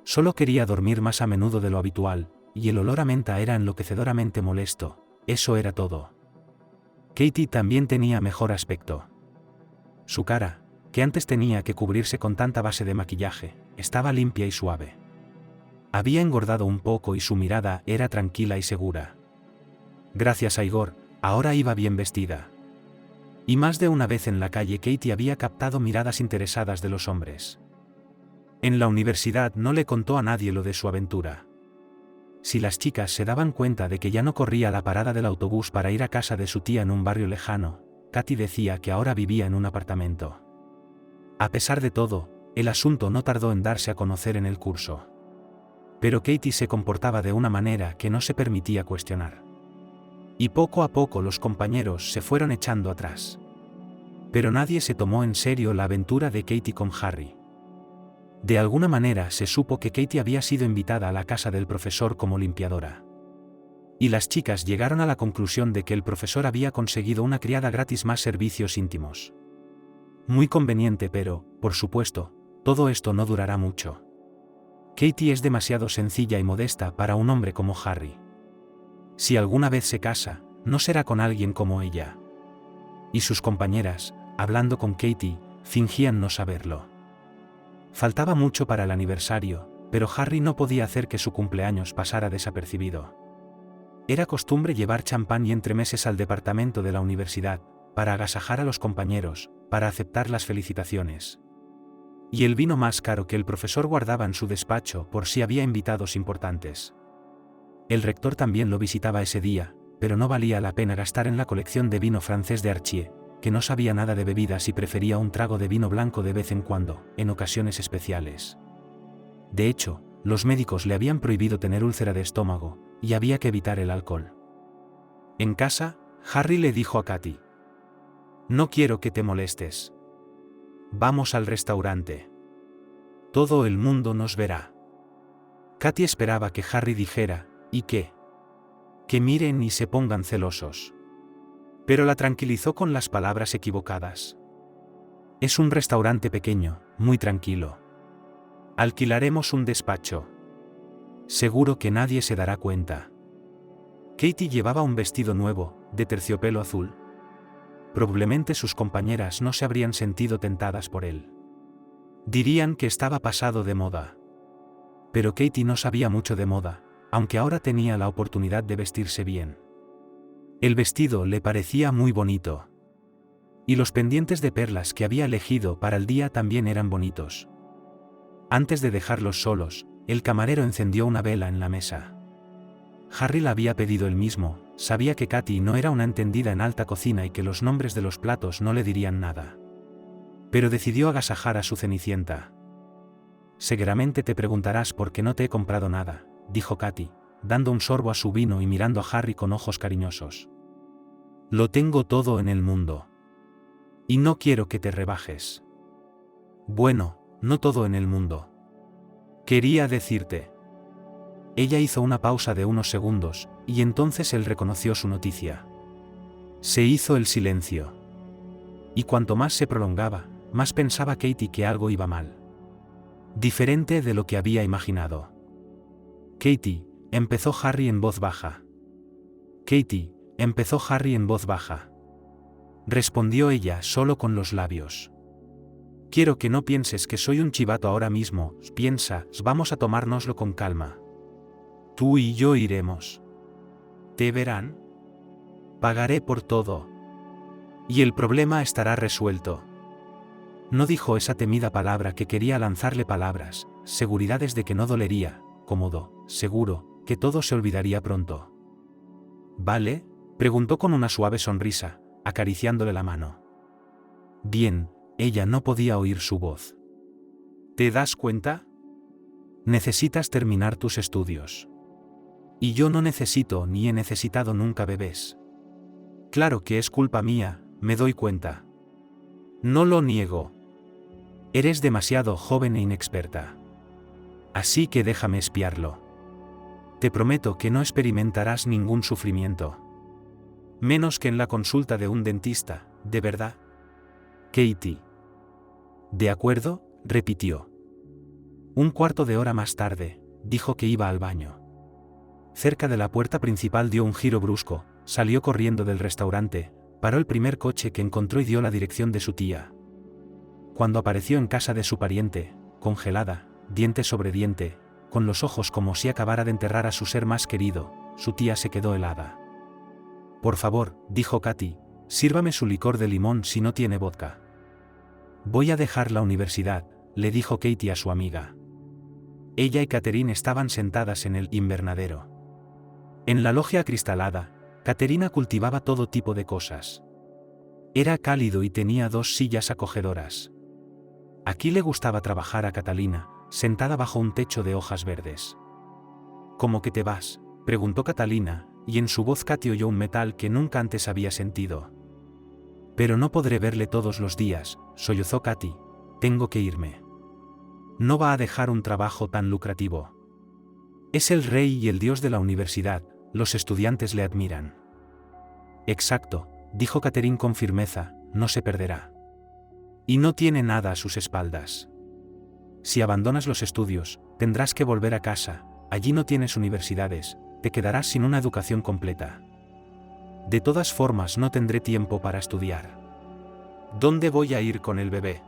Solo quería dormir más a menudo de lo habitual, y el olor a menta era enloquecedoramente molesto, eso era todo. Katy también tenía mejor aspecto. Su cara, que antes tenía que cubrirse con tanta base de maquillaje, estaba limpia y suave. Había engordado un poco y su mirada era tranquila y segura. Gracias a Igor, ahora iba bien vestida. Y más de una vez en la calle Katy había captado miradas interesadas de los hombres. En la universidad no le contó a nadie lo de su aventura. Si las chicas se daban cuenta de que ya no corría a la parada del autobús para ir a casa de su tía en un barrio lejano, Katy decía que ahora vivía en un apartamento. A pesar de todo, el asunto no tardó en darse a conocer en el curso. Pero Katy se comportaba de una manera que no se permitía cuestionar. Y poco a poco los compañeros se fueron echando atrás. Pero nadie se tomó en serio la aventura de Katy con Harry. De alguna manera se supo que Katy había sido invitada a la casa del profesor como limpiadora. Y las chicas llegaron a la conclusión de que el profesor había conseguido una criada gratis más servicios íntimos. Muy conveniente, pero, por supuesto, todo esto no durará mucho. Katy es demasiado sencilla y modesta para un hombre como Harry. Si alguna vez se casa, no será con alguien como ella. Y sus compañeras, hablando con Katy, fingían no saberlo. Faltaba mucho para el aniversario, pero Harry no podía hacer que su cumpleaños pasara desapercibido. Era costumbre llevar champán y entremeses al departamento de la universidad, para agasajar a los compañeros, para aceptar las felicitaciones. Y el vino más caro que el profesor guardaba en su despacho por si había invitados importantes. El rector también lo visitaba ese día, pero no valía la pena gastar en la colección de vino francés de Archier, que no sabía nada de bebidas y prefería un trago de vino blanco de vez en cuando, en ocasiones especiales. De hecho, los médicos le habían prohibido tener úlcera de estómago, y había que evitar el alcohol. En casa, Harry le dijo a Katy: «No quiero que te molestes. Vamos al restaurante. Todo el mundo nos verá». Katy esperaba que Harry dijera: «¿Y qué? Que miren y se pongan celosos». Pero la tranquilizó con las palabras equivocadas. «Es un restaurante pequeño, muy tranquilo. Alquilaremos un despacho. Seguro que nadie se dará cuenta». Katy llevaba un vestido nuevo, de terciopelo azul. Probablemente sus compañeras no se habrían sentido tentadas por él. Dirían que estaba pasado de moda. Pero Katy no sabía mucho de moda, aunque ahora tenía la oportunidad de vestirse bien. El vestido le parecía muy bonito. Y los pendientes de perlas que había elegido para el día también eran bonitos. Antes de dejarlos solos, el camarero encendió una vela en la mesa. Harry la había pedido él mismo, sabía que Katy no era una entendida en alta cocina y que los nombres de los platos no le dirían nada. Pero decidió agasajar a su Cenicienta. «Seguramente te preguntarás por qué no te he comprado nada», dijo Katy, dando un sorbo a su vino y mirando a Harry con ojos cariñosos. «Lo tengo todo en el mundo. Y no quiero que te rebajes». «Bueno, no todo en el mundo. Quería decirte». Ella hizo una pausa de unos segundos, y entonces él reconoció su noticia. Se hizo el silencio. Y cuanto más se prolongaba, más pensaba Katy que algo iba mal. Diferente de lo que había imaginado. «Katy», empezó Harry en voz baja. «Katy, empezó Harry en voz baja. Respondió ella solo con los labios. Quiero que no pienses que soy un chivato ahora mismo, piensa, vamos a tomárnoslo con calma. Tú y yo iremos. ¿Te verán? Pagaré por todo. Y el problema estará resuelto. No dijo esa temida palabra que quería lanzarle palabras, seguridades de que no dolería, cómodo, seguro, que todo se olvidaría pronto. ¿Vale? Preguntó con una suave sonrisa, acariciándole la mano. Bien, ella no podía oír su voz. ¿Te das cuenta? Necesitas terminar tus estudios. Y yo no necesito ni he necesitado nunca bebés. Claro que es culpa mía, me doy cuenta. No lo niego. Eres demasiado joven e inexperta. Así que déjame espiarlo. Te prometo que no experimentarás ningún sufrimiento. Menos que en la consulta de un dentista, ¿de verdad? Katie. ¿De acuerdo?, repitió. Un cuarto de hora más tarde, dijo que iba al baño. Cerca de la puerta principal dio un giro brusco, salió corriendo del restaurante, paró el primer coche que encontró y dio la dirección de su tía. Cuando apareció en casa de su pariente, congelada, diente sobre diente, con los ojos como si acabara de enterrar a su ser más querido, su tía se quedó helada. Por favor, dijo Katy, sírvame su licor de limón si no tiene vodka. Voy a dejar la universidad, le dijo Katie a su amiga. Ella y Catherine estaban sentadas en el invernadero. En la logia acristalada, Caterina cultivaba todo tipo de cosas. Era cálido y tenía 2 sillas acogedoras. Aquí le gustaba trabajar a Catalina, sentada bajo un techo de hojas verdes. ¿Cómo que te vas?, preguntó Catalina, y en su voz Katy oyó un metal que nunca antes había sentido. Pero no podré verle todos los días, sollozó Katy, tengo que irme. No va a dejar un trabajo tan lucrativo. Es el rey y el dios de la universidad, los estudiantes le admiran. Exacto, dijo Catherine con firmeza, no se perderá. Y no tiene nada a sus espaldas. Si abandonas los estudios, tendrás que volver a casa, allí no tienes universidades, te quedarás sin una educación completa. De todas formas no tendré tiempo para estudiar. ¿Dónde voy a ir con el bebé?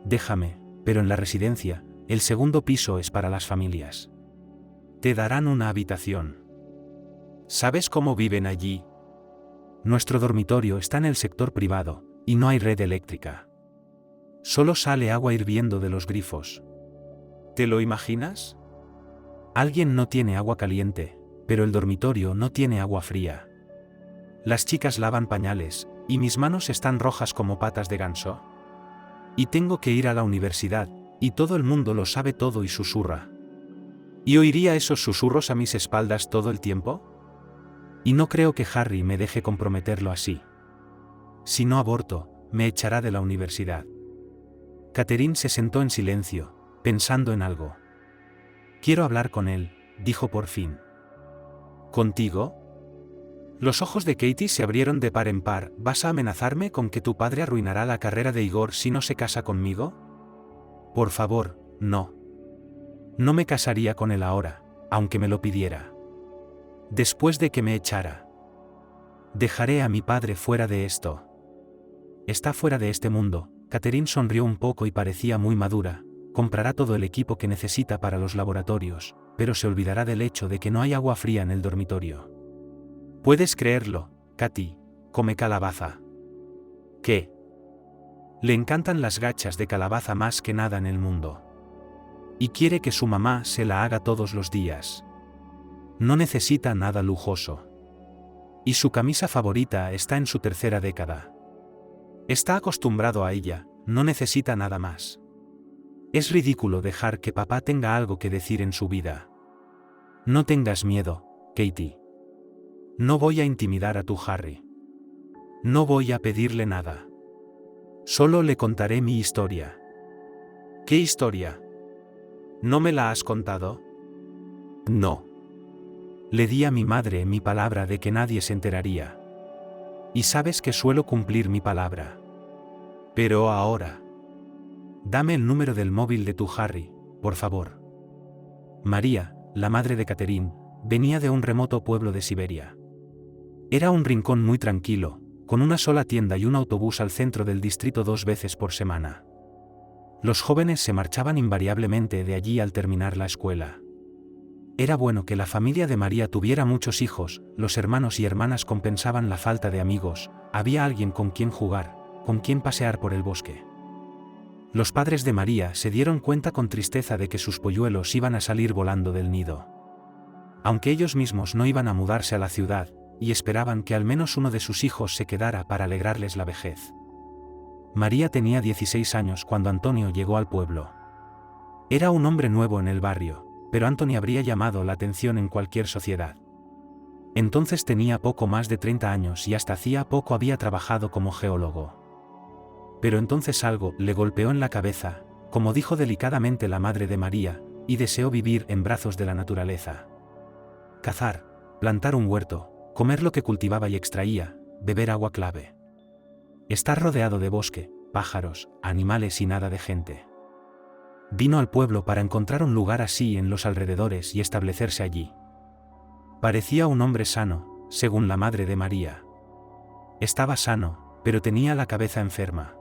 Déjame, pero en la residencia, el segundo piso es para las familias. Te darán una habitación. ¿Sabes cómo viven allí? Nuestro dormitorio está en el sector privado, y no hay red eléctrica. Solo sale agua hirviendo de los grifos. ¿Te lo imaginas? Alguien no tiene agua caliente, pero el dormitorio no tiene agua fría. Las chicas lavan pañales, y mis manos están rojas como patas de ganso. Y tengo que ir a la universidad, y todo el mundo lo sabe todo y susurra. ¿Y oiría esos susurros a mis espaldas todo el tiempo? Y no creo que Harry me deje comprometerlo así. Si no aborto, me echará de la universidad. Catherine se sentó en silencio, pensando en algo. Quiero hablar con él, dijo por fin. ¿Contigo? Los ojos de Katie se abrieron de par en par. ¿Vas a amenazarme con que tu padre arruinará la carrera de Igor si no se casa conmigo? Por favor, no. No me casaría con él ahora, aunque me lo pidiera. Después de que me echara. Dejaré a mi padre fuera de esto. Está fuera de este mundo. Catherine sonrió un poco y parecía muy madura. Comprará todo el equipo que necesita para los laboratorios, pero se olvidará del hecho de que no hay agua fría en el dormitorio. Puedes creerlo, Katy, come calabaza. ¿Qué? Le encantan las gachas de calabaza más que nada en el mundo. Y quiere que su mamá se la haga todos los días. No necesita nada lujoso. Y su camisa favorita está en su 3ª década. Está acostumbrado a ella, no necesita nada más. Es ridículo dejar que papá tenga algo que decir en su vida. No tengas miedo, Katie. No voy a intimidar a tu Harry. No voy a pedirle nada. Solo le contaré mi historia. ¿Qué historia? ¿No me la has contado? No. Le di a mi madre mi palabra de que nadie se enteraría. Y sabes que suelo cumplir mi palabra. Pero ahora. Dame el número del móvil de tu Harry, por favor. María, la madre de Catherine, venía de un remoto pueblo de Siberia. Era un rincón muy tranquilo, con una sola tienda y un autobús al centro del distrito 2 veces por semana. Los jóvenes se marchaban invariablemente de allí al terminar la escuela. Era bueno que la familia de María tuviera muchos hijos, los hermanos y hermanas compensaban la falta de amigos, había alguien con quien jugar, con quien pasear por el bosque. Los padres de María se dieron cuenta con tristeza de que sus polluelos iban a salir volando del nido. Aunque ellos mismos no iban a mudarse a la ciudad, y esperaban que al menos uno de sus hijos se quedara para alegrarles la vejez. María tenía 16 años cuando Antonio llegó al pueblo. Era un hombre nuevo en el barrio, pero Antonio habría llamado la atención en cualquier sociedad. Entonces tenía poco más de 30 años y hasta hacía poco había trabajado como geólogo. Pero entonces algo le golpeó en la cabeza, como dijo delicadamente la madre de María, y deseó vivir en brazos de la naturaleza. Cazar, plantar un huerto, comer lo que cultivaba y extraía, beber agua clave. Estar rodeado de bosque, pájaros, animales y nada de gente. Vino al pueblo para encontrar un lugar así en los alrededores y establecerse allí. Parecía un hombre sano, según la madre de María. Estaba sano, pero tenía la cabeza enferma.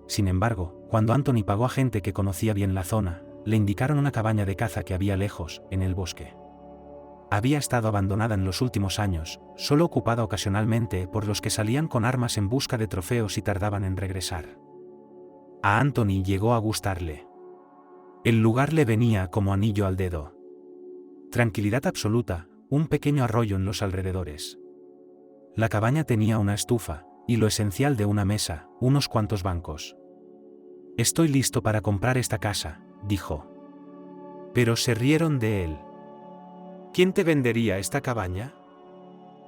Sin embargo, cuando Anthony pagó a gente que conocía bien la zona, le indicaron una cabaña de caza que había lejos, en el bosque. Había estado abandonada en los últimos años, solo ocupada ocasionalmente por los que salían con armas en busca de trofeos y tardaban en regresar. A Anthony llegó a gustarle. El lugar le venía como anillo al dedo. Tranquilidad absoluta, un pequeño arroyo en los alrededores. La cabaña tenía una estufa, y lo esencial de una mesa, unos cuantos bancos. «Estoy listo para comprar esta casa», dijo. Pero se rieron de él. «¿Quién te vendería esta cabaña?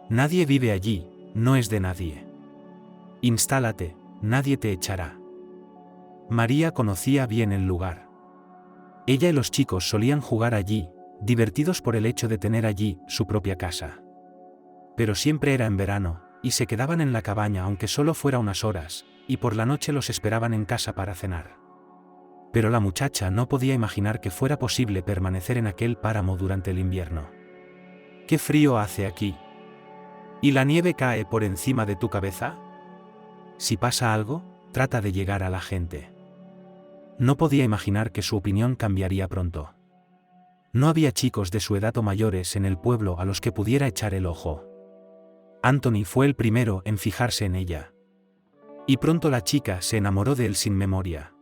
Nadie vive allí, no es de nadie. Instálate, nadie te echará». María conocía bien el lugar. Ella y los chicos solían jugar allí, divertidos por el hecho de tener allí su propia casa. Pero siempre era en verano, y se quedaban en la cabaña aunque solo fuera unas horas, y por la noche los esperaban en casa para cenar. Pero la muchacha no podía imaginar que fuera posible permanecer en aquel páramo durante el invierno. «¿Qué frío hace aquí? ¿Y la nieve cae por encima de tu cabeza? Si pasa algo, trata de llegar a la gente». No podía imaginar que su opinión cambiaría pronto. No había chicos de su edad o mayores en el pueblo a los que pudiera echar el ojo. Anthony fue el primero en fijarse en ella. Y pronto la chica se enamoró de él sin memoria.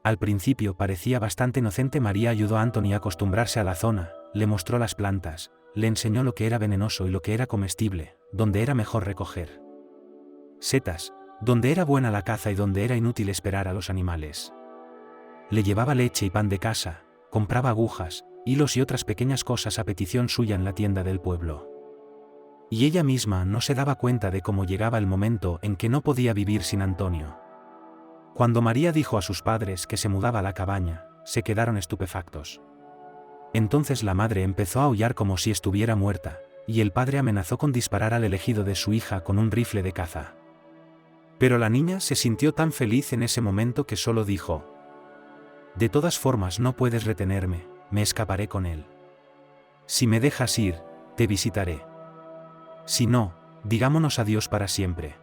Al principio parecía bastante inocente. María ayudó a Anthony a acostumbrarse a la zona, le mostró las plantas, le enseñó lo que era venenoso y lo que era comestible, donde era mejor recoger setas, donde era buena la caza y donde era inútil esperar a los animales. Le llevaba leche y pan de casa, compraba agujas, hilos y otras pequeñas cosas a petición suya en la tienda del pueblo. Y ella misma no se daba cuenta de cómo llegaba el momento en que no podía vivir sin Antonio. Cuando María dijo a sus padres que se mudaba a la cabaña, se quedaron estupefactos. Entonces la madre empezó a aullar como si estuviera muerta, y el padre amenazó con disparar al elegido de su hija con un rifle de caza. Pero la niña se sintió tan feliz en ese momento que solo dijo: «De todas formas no puedes retenerme, me escaparé con él. Si me dejas ir, te visitaré. Si no, digámonos adiós para siempre».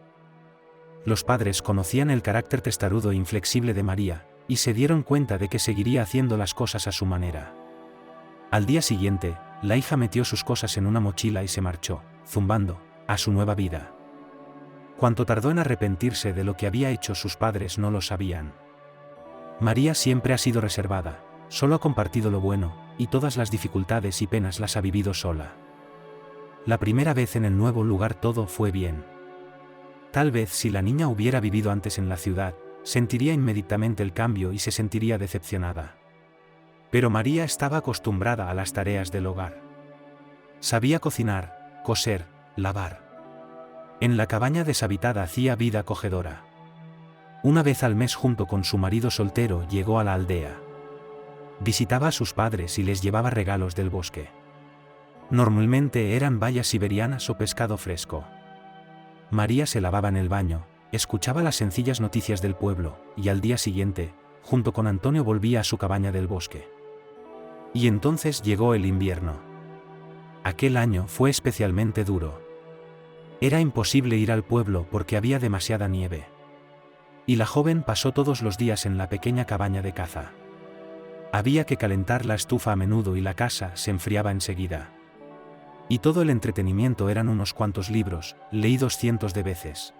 Los padres conocían el carácter testarudo e inflexible de María, y se dieron cuenta de que seguiría haciendo las cosas a su manera. Al día siguiente, la hija metió sus cosas en una mochila y se marchó, zumbando, a su nueva vida. Cuánto tardó en arrepentirse de lo que había hecho sus padres no lo sabían. María siempre ha sido reservada, solo ha compartido lo bueno, y todas las dificultades y penas las ha vivido sola. La primera vez en el nuevo lugar todo fue bien. Tal vez si la niña hubiera vivido antes en la ciudad, sentiría inmediatamente el cambio y se sentiría decepcionada. Pero María estaba acostumbrada a las tareas del hogar. Sabía cocinar, coser, lavar. En la cabaña deshabitada hacía vida acogedora. Una vez al mes junto con su marido soltero llegó a la aldea. Visitaba a sus padres y les llevaba regalos del bosque. Normalmente eran bayas siberianas o pescado fresco. María se lavaba en el baño, escuchaba las sencillas noticias del pueblo, y al día siguiente, junto con Antonio volvía a su cabaña del bosque. Y entonces llegó el invierno. Aquel año fue especialmente duro. Era imposible ir al pueblo porque había demasiada nieve. Y la joven pasó todos los días en la pequeña cabaña de caza. Había que calentar la estufa a menudo y la casa se enfriaba enseguida. Y todo el entretenimiento eran unos cuantos libros, leídos cientos de veces.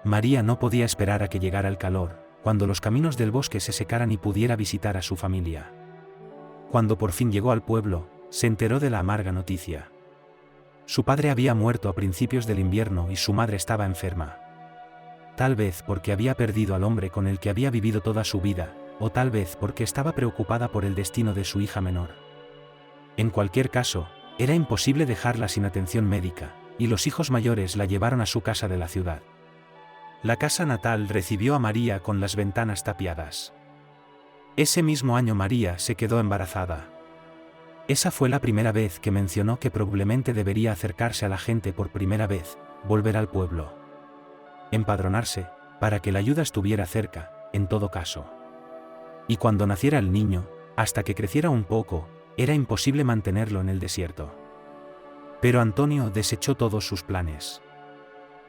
María no podía esperar a que llegara el calor, cuando los caminos del bosque se secaran y pudiera visitar a su familia. Cuando por fin llegó al pueblo, se enteró de la amarga noticia. Su padre había muerto a principios del invierno y su madre estaba enferma. Tal vez porque había perdido al hombre con el que había vivido toda su vida, o tal vez porque estaba preocupada por el destino de su hija menor. En cualquier caso, era imposible dejarla sin atención médica, y los hijos mayores la llevaron a su casa de la ciudad. La casa natal recibió a María con las ventanas tapiadas. Ese mismo año María se quedó embarazada. Esa fue la primera vez que mencionó que probablemente debería acercarse a la gente por primera vez, volver al pueblo. Empadronarse, para que la ayuda estuviera cerca, en todo caso. Y cuando naciera el niño, hasta que creciera un poco, era imposible mantenerlo en el desierto. Pero Antonio desechó todos sus planes.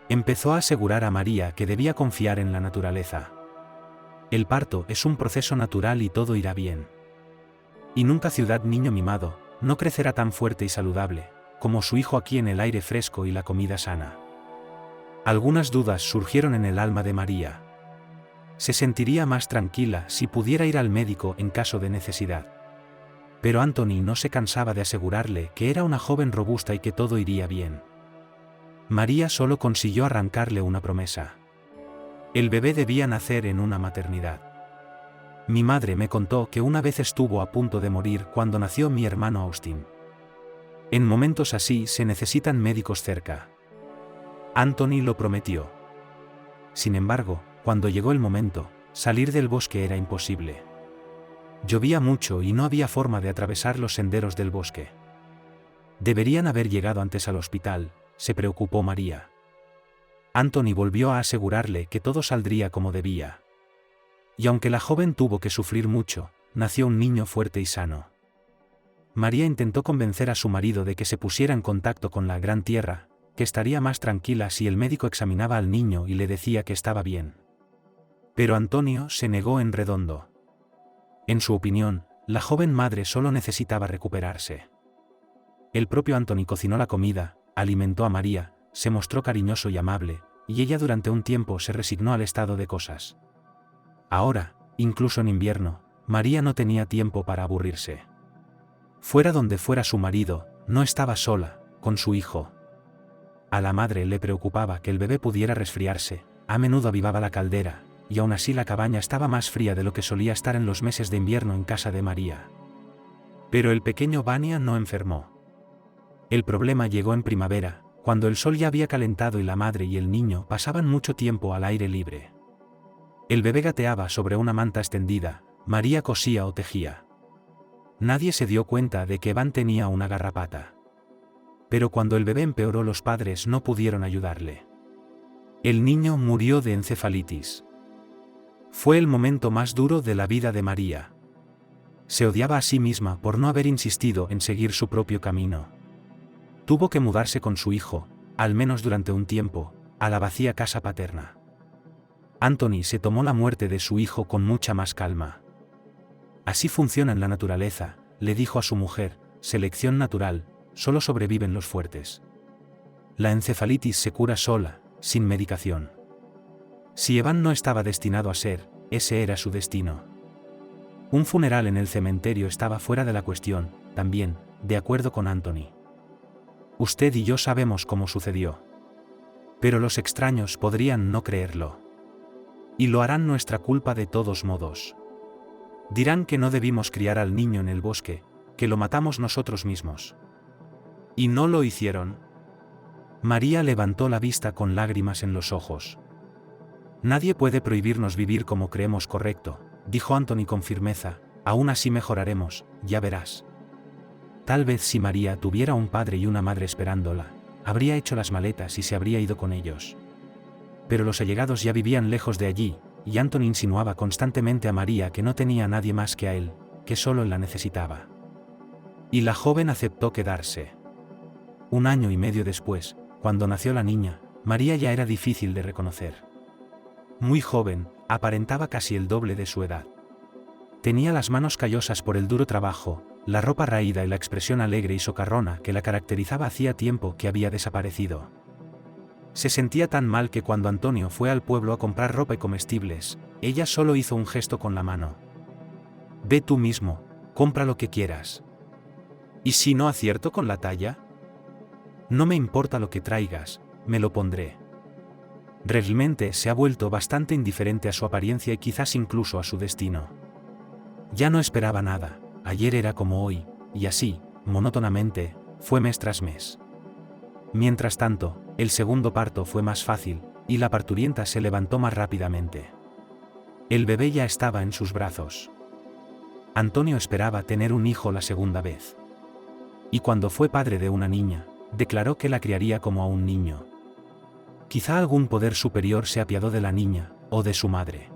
Empezó a asegurar a María que debía confiar en la naturaleza. El parto es un proceso natural y todo irá bien. Y nunca ciudad niño mimado, no crecerá tan fuerte y saludable, como su hijo aquí en el aire fresco y la comida sana. Algunas dudas surgieron en el alma de María. Se sentiría más tranquila si pudiera ir al médico en caso de necesidad. Pero Anthony no se cansaba de asegurarle que era una joven robusta y que todo iría bien. María solo consiguió arrancarle una promesa. El bebé debía nacer en una maternidad. Mi madre me contó que una vez estuvo a punto de morir cuando nació mi hermano Austin. En momentos así se necesitan médicos cerca. Anthony lo prometió. Sin embargo, cuando llegó el momento, salir del bosque era imposible. Llovía mucho y no había forma de atravesar los senderos del bosque. Deberían haber llegado antes al hospital, se preocupó María. Anthony volvió a asegurarle que todo saldría como debía. Y aunque la joven tuvo que sufrir mucho, nació un niño fuerte y sano. María intentó convencer a su marido de que se pusiera en contacto con la Gran Tierra, que estaría más tranquila si el médico examinaba al niño y le decía que estaba bien. Pero Antonio se negó en redondo. En su opinión, la joven madre solo necesitaba recuperarse. El propio Anthony cocinó la comida, alimentó a María, se mostró cariñoso y amable, y ella durante un tiempo se resignó al estado de cosas. Ahora, incluso en invierno, María no tenía tiempo para aburrirse. Fuera donde fuera su marido, no estaba sola, con su hijo. A la madre le preocupaba que el bebé pudiera resfriarse, a menudo avivaba la caldera, y aún así la cabaña estaba más fría de lo que solía estar en los meses de invierno en casa de María. Pero el pequeño Vania no enfermó. El problema llegó en primavera, cuando el sol ya había calentado y la madre y el niño pasaban mucho tiempo al aire libre. El bebé gateaba sobre una manta extendida, María cosía o tejía. Nadie se dio cuenta de que Van tenía una garrapata. Pero cuando el bebé empeoró, los padres no pudieron ayudarle. El niño murió de encefalitis. Fue el momento más duro de la vida de María. Se odiaba a sí misma por no haber insistido en seguir su propio camino. Tuvo que mudarse con su hijo, al menos durante un tiempo, a la vacía casa paterna. Anthony se tomó la muerte de su hijo con mucha más calma. Así funciona en la naturaleza, le dijo a su mujer, selección natural, solo sobreviven los fuertes. La encefalitis se cura sola, sin medicación. Si Evan no estaba destinado a ser, ese era su destino. Un funeral en el cementerio estaba fuera de la cuestión, también, de acuerdo con Anthony. Usted y yo sabemos cómo sucedió. Pero los extraños podrían no creerlo. Y lo harán nuestra culpa de todos modos. Dirán que no debimos criar al niño en el bosque, que lo matamos nosotros mismos. ¿Y no lo hicieron? María levantó la vista con lágrimas en los ojos. Nadie puede prohibirnos vivir como creemos correcto, dijo Anthony con firmeza, aún así mejoraremos, ya verás. Tal vez si María tuviera un padre y una madre esperándola, habría hecho las maletas y se habría ido con ellos. Pero los allegados ya vivían lejos de allí, y Anthony insinuaba constantemente a María que no tenía a nadie más que a él, que solo la necesitaba. Y la joven aceptó quedarse. 1 año y medio después, cuando nació la niña, María ya era difícil de reconocer. Muy joven, aparentaba casi el doble de su edad. Tenía las manos callosas por el duro trabajo, la ropa raída y la expresión alegre y socarrona que la caracterizaba hacía tiempo que había desaparecido. Se sentía tan mal que cuando Antonio fue al pueblo a comprar ropa y comestibles, ella solo hizo un gesto con la mano. «Ve tú mismo, compra lo que quieras». «¿Y si no acierto con la talla?» «No me importa lo que traigas, me lo pondré». Realmente se ha vuelto bastante indiferente a su apariencia y quizás incluso a su destino. Ya no esperaba nada, ayer era como hoy, y así, monótonamente, fue mes tras mes. Mientras tanto, el segundo parto fue más fácil, y la parturienta se levantó más rápidamente. El bebé ya estaba en sus brazos. Antonio esperaba tener un hijo la segunda vez. Y cuando fue padre de una niña, declaró que la criaría como a un niño. Quizá algún poder superior se apiadó de la niña, o de su madre.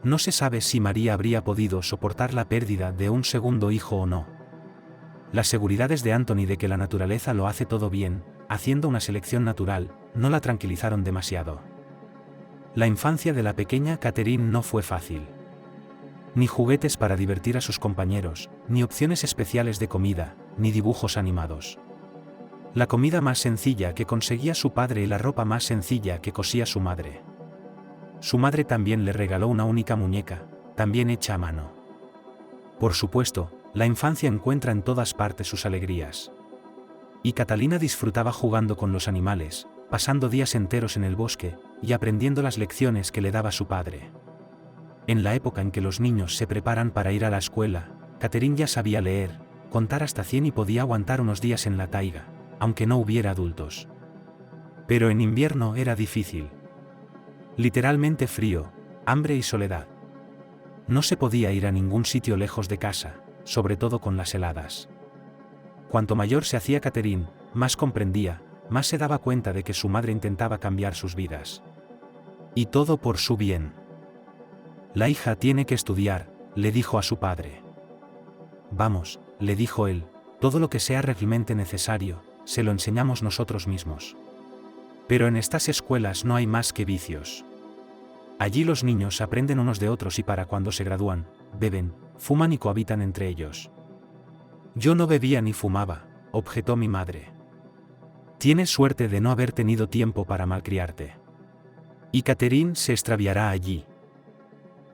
No se sabe si María habría podido soportar la pérdida de un segundo hijo o no. Las seguridades de Anthony de que la naturaleza lo hace todo bien, haciendo una selección natural, no la tranquilizaron demasiado. La infancia de la pequeña Catherine no fue fácil. Ni juguetes para divertir a sus compañeros, ni opciones especiales de comida, ni dibujos animados. La comida más sencilla que conseguía su padre y la ropa más sencilla que cosía su madre. Su madre también le regaló una única muñeca, también hecha a mano. Por supuesto, la infancia encuentra en todas partes sus alegrías. Y Catalina disfrutaba jugando con los animales, pasando días enteros en el bosque, y aprendiendo las lecciones que le daba su padre. En la época en que los niños se preparan para ir a la escuela, Catherine ya sabía leer, contar hasta 100 y podía aguantar unos días en la taiga, aunque no hubiera adultos. Pero en invierno era difícil. Literalmente frío, hambre y soledad. No se podía ir a ningún sitio lejos de casa, sobre todo con las heladas. Cuanto mayor se hacía Catherine, más comprendía, más se daba cuenta de que su madre intentaba cambiar sus vidas. Y todo por su bien. La hija tiene que estudiar, le dijo a su padre. Vamos, le dijo él, todo lo que sea realmente necesario, se lo enseñamos nosotros mismos. Pero en estas escuelas no hay más que vicios. Allí los niños aprenden unos de otros y para cuando se gradúan, beben, fuman y cohabitan entre ellos. Yo no bebía ni fumaba, objetó mi madre. Tienes suerte de no haber tenido tiempo para malcriarte. Y Catherine se extraviará allí.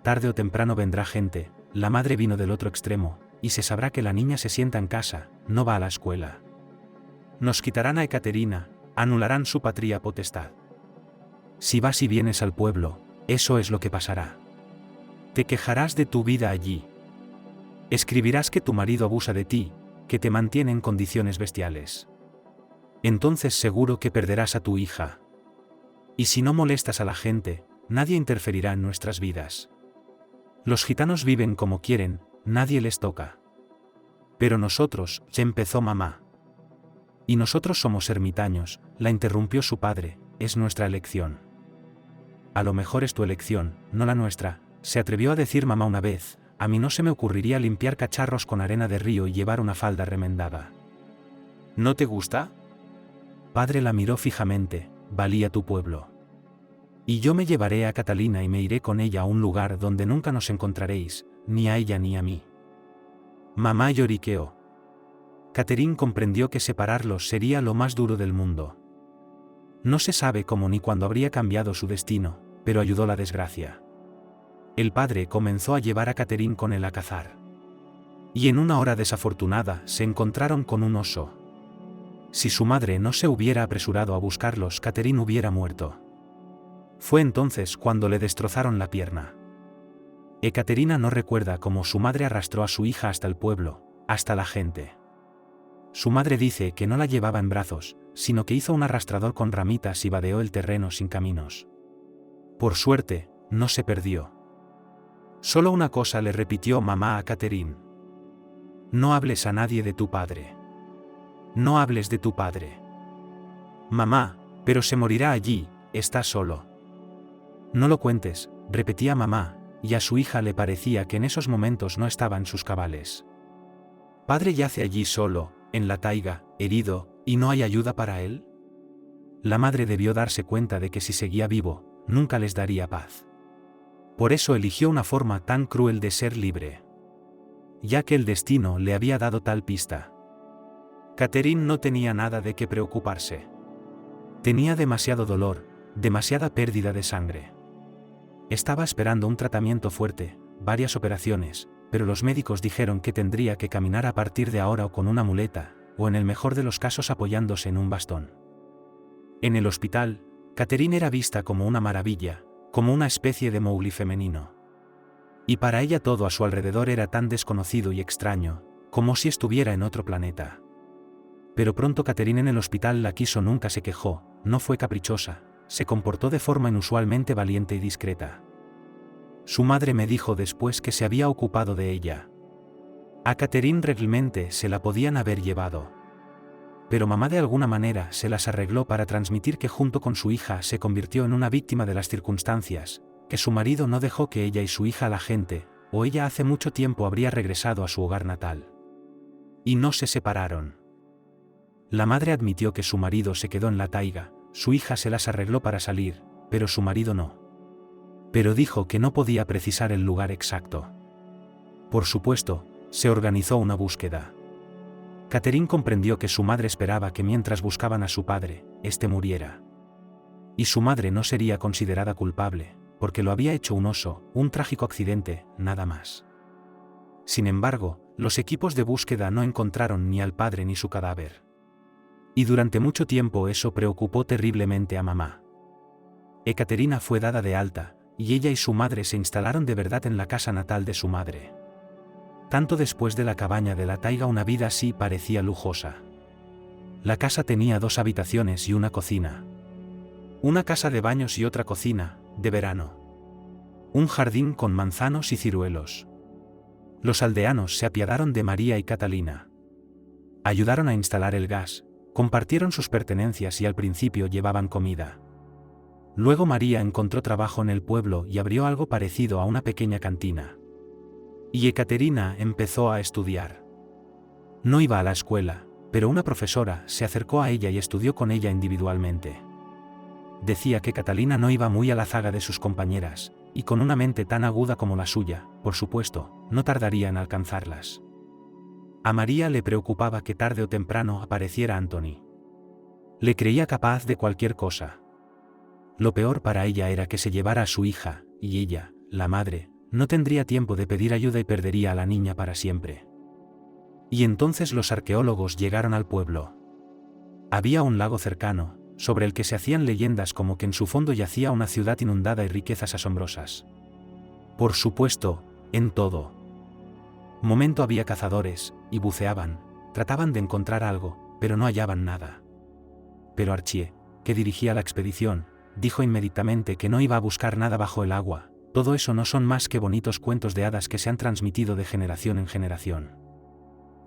Tarde o temprano vendrá gente, la madre vino del otro extremo, y se sabrá que la niña se sienta en casa, no va a la escuela. Nos quitarán a Ekaterina, anularán su patria potestad. Si vas y vienes al pueblo, eso es lo que pasará. Te quejarás de tu vida allí. Escribirás que tu marido abusa de ti, que te mantiene en condiciones bestiales. Entonces seguro que perderás a tu hija. Y si no molestas a la gente, nadie interferirá en nuestras vidas. Los gitanos viven como quieren, nadie les toca. Pero nosotros, ya empezó mamá. Y nosotros somos ermitaños, la interrumpió su padre, es nuestra elección. A lo mejor es tu elección, no la nuestra, se atrevió a decir mamá una vez, a mí no se me ocurriría limpiar cacharros con arena de río y llevar una falda remendada. ¿No te gusta? Padre la miró fijamente, valía tu pueblo. Y yo me llevaré a Catalina y me iré con ella a un lugar donde nunca nos encontraréis, ni a ella ni a mí. Mamá lloriqueó. Catherine comprendió que separarlos sería lo más duro del mundo. No se sabe cómo ni cuándo habría cambiado su destino, pero ayudó la desgracia. El padre comenzó a llevar a Catherine con él a cazar. Y en una hora desafortunada se encontraron con un oso. Si su madre no se hubiera apresurado a buscarlos, Catherine hubiera muerto. Fue entonces cuando le destrozaron la pierna. Ekaterina no recuerda cómo su madre arrastró a su hija hasta el pueblo, hasta la gente. Su madre dice que no la llevaba en brazos, sino que hizo un arrastrador con ramitas y vadeó el terreno sin caminos. Por suerte, no se perdió. Solo una cosa le repitió mamá a Catherine. No hables a nadie de tu padre. No hables de tu padre. Mamá, pero se morirá allí, está solo. No lo cuentes, repetía mamá, y a su hija le parecía que en esos momentos no estaba en sus cabales. Padre yace allí solo, en la taiga, herido, ¿y no hay ayuda para él? La madre debió darse cuenta de que si seguía vivo, nunca les daría paz. Por eso eligió una forma tan cruel de ser libre, ya que el destino le había dado tal pista. Catherine no tenía nada de qué preocuparse. Tenía demasiado dolor, demasiada pérdida de sangre. Estaba esperando un tratamiento fuerte, varias operaciones, pero los médicos dijeron que tendría que caminar a partir de ahora o con una muleta, o en el mejor de los casos apoyándose en un bastón. En el hospital, Catherine era vista como una maravilla, como una especie de Mowgli femenino. Y para ella todo a su alrededor era tan desconocido y extraño, como si estuviera en otro planeta. Pero pronto Catherine en el hospital la quiso, nunca se quejó, no fue caprichosa, se comportó de forma inusualmente valiente y discreta. Su madre me dijo después que se había ocupado de ella. A Catherine realmente se la podían haber llevado. Pero mamá de alguna manera se las arregló para transmitir que junto con su hija se convirtió en una víctima de las circunstancias, que su marido no dejó que ella y su hija la gente, o ella hace mucho tiempo habría regresado a su hogar natal. Y no se separaron. La madre admitió que su marido se quedó en la taiga, su hija se las arregló para salir, pero su marido no. Pero dijo que no podía precisar el lugar exacto. Por supuesto, se organizó una búsqueda. Catherine comprendió que su madre esperaba que mientras buscaban a su padre, éste muriera. Y su madre no sería considerada culpable, porque lo había hecho un oso, un trágico accidente, nada más. Sin embargo, los equipos de búsqueda no encontraron ni al padre ni su cadáver. Y durante mucho tiempo eso preocupó terriblemente a mamá. Ekaterina fue dada de alta, y ella y su madre se instalaron de verdad en la casa natal de su madre. Tanto después de la cabaña de la taiga una vida así parecía lujosa. La casa tenía 2 habitaciones y una cocina. Una casa de baños y otra cocina, de verano. Un jardín con manzanos y ciruelos. Los aldeanos se apiadaron de María y Catalina. Ayudaron a instalar el gas, compartieron sus pertenencias y al principio llevaban comida. Luego María encontró trabajo en el pueblo y abrió algo parecido a una pequeña cantina. Y Ekaterina empezó a estudiar. No iba a la escuela, pero una profesora se acercó a ella y estudió con ella individualmente. Decía que Catalina no iba muy a la zaga de sus compañeras, y con una mente tan aguda como la suya, por supuesto, no tardaría en alcanzarlas. A María le preocupaba que tarde o temprano apareciera Anthony. Le creía capaz de cualquier cosa. Lo peor para ella era que se llevara a su hija, y ella, la madre, no tendría tiempo de pedir ayuda y perdería a la niña para siempre. Y entonces los arqueólogos llegaron al pueblo. Había un lago cercano, sobre el que se hacían leyendas como que en su fondo yacía una ciudad inundada y riquezas asombrosas. Por supuesto, en todo momento había cazadores, y buceaban, trataban de encontrar algo, pero no hallaban nada. Pero Archie, que dirigía la expedición, dijo inmediatamente que no iba a buscar nada bajo el agua. Todo eso no son más que bonitos cuentos de hadas que se han transmitido de generación en generación.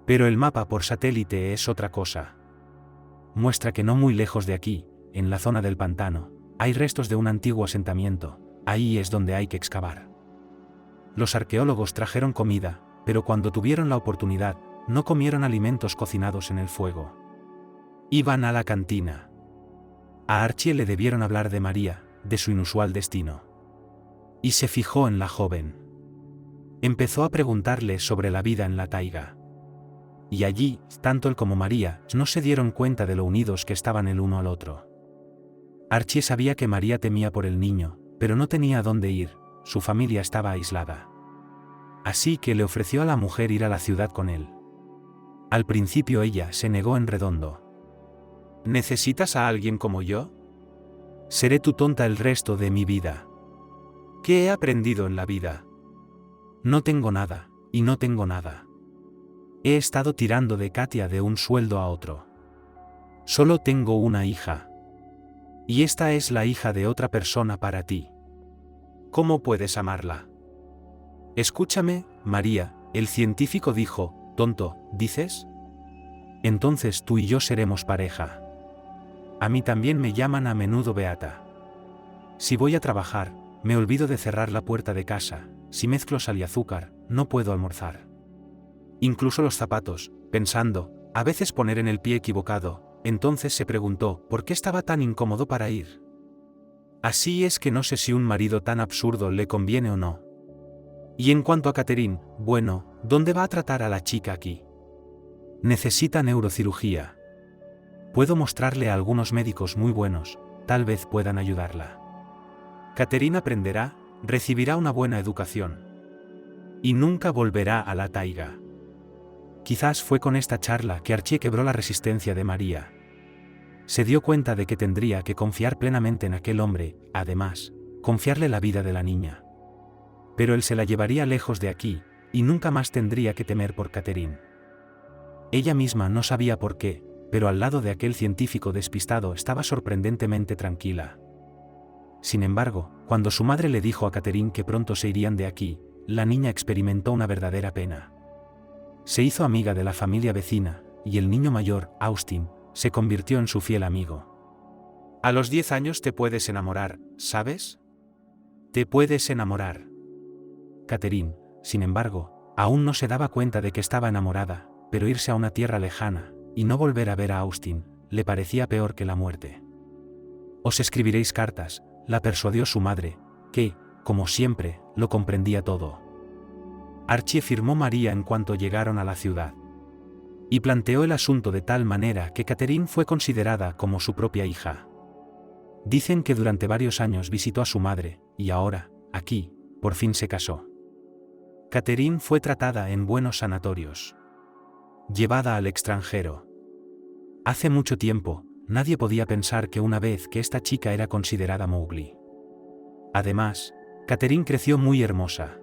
Pero el mapa por satélite es otra cosa. Muestra que no muy lejos de aquí, en la zona del pantano, hay restos de un antiguo asentamiento, ahí es donde hay que excavar. Los arqueólogos trajeron comida, pero cuando tuvieron la oportunidad, no comieron alimentos cocinados en el fuego. Iban a la cantina. A Archie le debieron hablar de María, de su inusual destino. Y se fijó en la joven. Empezó a preguntarle sobre la vida en la taiga. Y allí, tanto él como María, no se dieron cuenta de lo unidos que estaban el uno al otro. Archie sabía que María temía por el niño, pero no tenía dónde ir, su familia estaba aislada. Así que le ofreció a la mujer ir a la ciudad con él. Al principio ella se negó en redondo. ¿Necesitas a alguien como yo? Seré tu tonta el resto de mi vida. ¿Qué he aprendido en la vida? No tengo nada, y no tengo nada. He estado tirando de Katia de un sueldo a otro. Solo tengo una hija. Y esta es la hija de otra persona para ti. ¿Cómo puedes amarla? Escúchame, María, el científico dijo, tonto, ¿dices? Entonces tú y yo seremos pareja. A mí también me llaman a menudo Beata. Si voy a trabajar, me olvido de cerrar la puerta de casa, si mezclo sal y azúcar, no puedo almorzar. Incluso los zapatos, pensando, a veces poner en el pie equivocado, Entonces se preguntó por qué estaba tan incómodo para ir. Así es que no sé si un marido tan absurdo le conviene o no. Y en cuanto a Catherine, bueno, ¿dónde va a tratar a la chica aquí? Necesita neurocirugía. Puedo mostrarle a algunos médicos muy buenos, tal vez puedan ayudarla. Catherine aprenderá, recibirá una buena educación. Y nunca volverá a la taiga. Quizás fue con esta charla que Archie quebró la resistencia de María. Se dio cuenta de que tendría que confiar plenamente en aquel hombre, además, confiarle la vida de la niña. Pero él se la llevaría lejos de aquí, y nunca más tendría que temer por Catherine. Ella misma no sabía por qué, pero al lado de aquel científico despistado estaba sorprendentemente tranquila. Sin embargo, cuando su madre le dijo a Catherine que pronto se irían de aquí, la niña experimentó una verdadera pena. Se hizo amiga de la familia vecina, y el niño mayor, Austin, se convirtió en su fiel amigo. A los 10 años te puedes enamorar, ¿sabes? Te puedes enamorar. Catherine, sin embargo, aún no se daba cuenta de que estaba enamorada, pero irse a una tierra lejana, y no volver a ver a Austin, le parecía peor que la muerte. Os escribiréis cartas, la persuadió su madre, que, como siempre, lo comprendía todo. Archie firmó María en cuanto llegaron a la ciudad. Y planteó el asunto de tal manera que Catherine fue considerada como su propia hija. Dicen que durante varios años visitó a su madre, y ahora, aquí, por fin se casó. Catherine fue tratada en buenos sanatorios. Llevada al extranjero. Hace mucho tiempo, nadie podía pensar que una vez que esta chica era considerada Mowgli. Además, Catherine creció muy hermosa.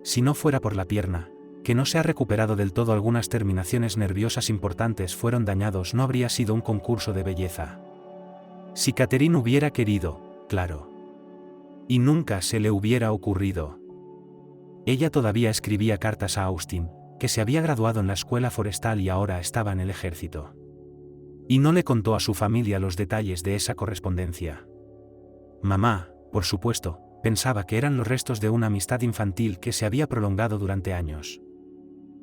Si no fuera por la pierna, que no se ha recuperado del todo, algunas terminaciones nerviosas importantes fueron dañados, no habría sido un concurso de belleza. Si Catherine hubiera querido, claro. Y nunca se le hubiera ocurrido. Ella todavía escribía cartas a Austin, que se había graduado en la escuela forestal y ahora estaba en el ejército. Y no le contó a su familia los detalles de esa correspondencia. Mamá, por supuesto, pensaba que eran los restos de una amistad infantil que se había prolongado durante años.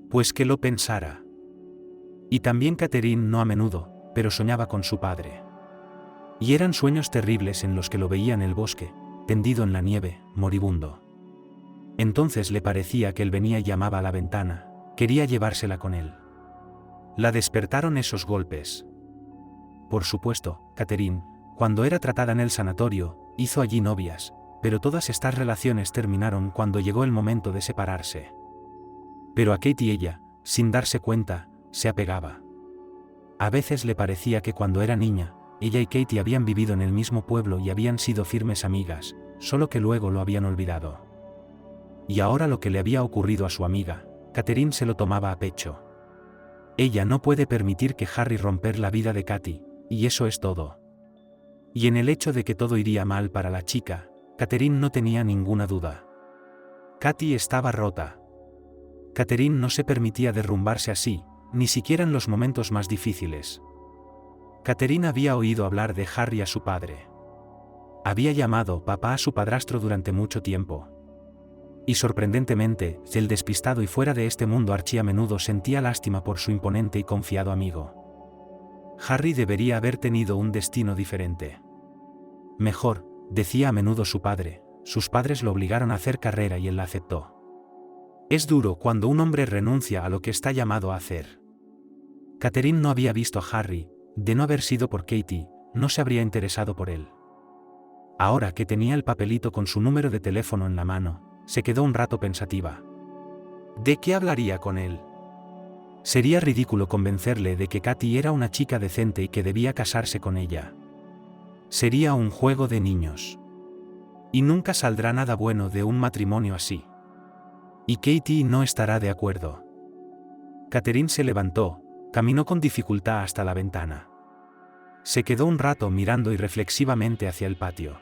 Pues que lo pensara. Y también Catherine no a menudo, pero soñaba con su padre. Y eran sueños terribles en los que lo veía en el bosque, tendido en la nieve, moribundo. Entonces le parecía que él venía y llamaba a la ventana, quería llevársela con él. La despertaron esos golpes. Por supuesto, Catherine, cuando era tratada en el sanatorio, hizo allí novias, pero todas estas relaciones terminaron cuando llegó el momento de separarse. Pero a Kate y ella, sin darse cuenta, se apegaba. A veces le parecía que cuando era niña, ella y Katie habían vivido en el mismo pueblo y habían sido firmes amigas, solo que luego lo habían olvidado. Y ahora lo que le había ocurrido a su amiga, Catherine, se lo tomaba a pecho. Ella no puede permitir que Harry romper la vida de Katy, y eso es todo. Y en el hecho de que todo iría mal para la chica, Catherine no tenía ninguna duda. Katy estaba rota. Catherine no se permitía derrumbarse así, ni siquiera en los momentos más difíciles. Catherine había oído hablar de Harry a su padre. Había llamado papá a su padrastro durante mucho tiempo. Y sorprendentemente, el despistado y fuera de este mundo Archie a menudo sentía lástima por su imponente y confiado amigo. Harry debería haber tenido un destino diferente. Mejor, decía a menudo su padre, sus padres lo obligaron a hacer carrera y él la aceptó. Es duro cuando un hombre renuncia a lo que está llamado a hacer. Catherine no había visto a Harry, de no haber sido por Katie, no se habría interesado por él. Ahora que tenía el papelito con su número de teléfono en la mano, se quedó un rato pensativa. ¿De qué hablaría con él? Sería ridículo convencerle de que Katy era una chica decente y que debía casarse con ella. Sería un juego de niños. Y nunca saldrá nada bueno de un matrimonio así. Y Katie no estará de acuerdo. Catherine se levantó, caminó con dificultad hasta la ventana. Se quedó un rato mirando irreflexivamente hacia el patio.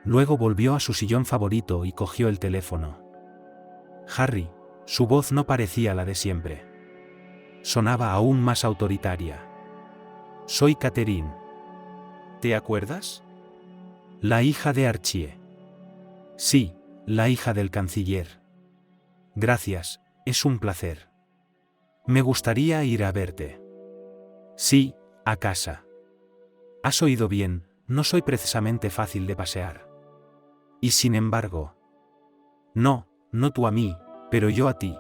Luego volvió a su sillón favorito y cogió el teléfono. Harry, su voz no parecía la de siempre. Sonaba aún más autoritaria. Soy Catherine. ¿Te acuerdas? La hija de Archie. Sí, la hija del canciller. Gracias, es un placer. Me gustaría ir a verte. Sí, A casa. Has oído bien, no soy precisamente fácil de pasear. Y sin embargo. No, no tú a mí, pero yo a ti.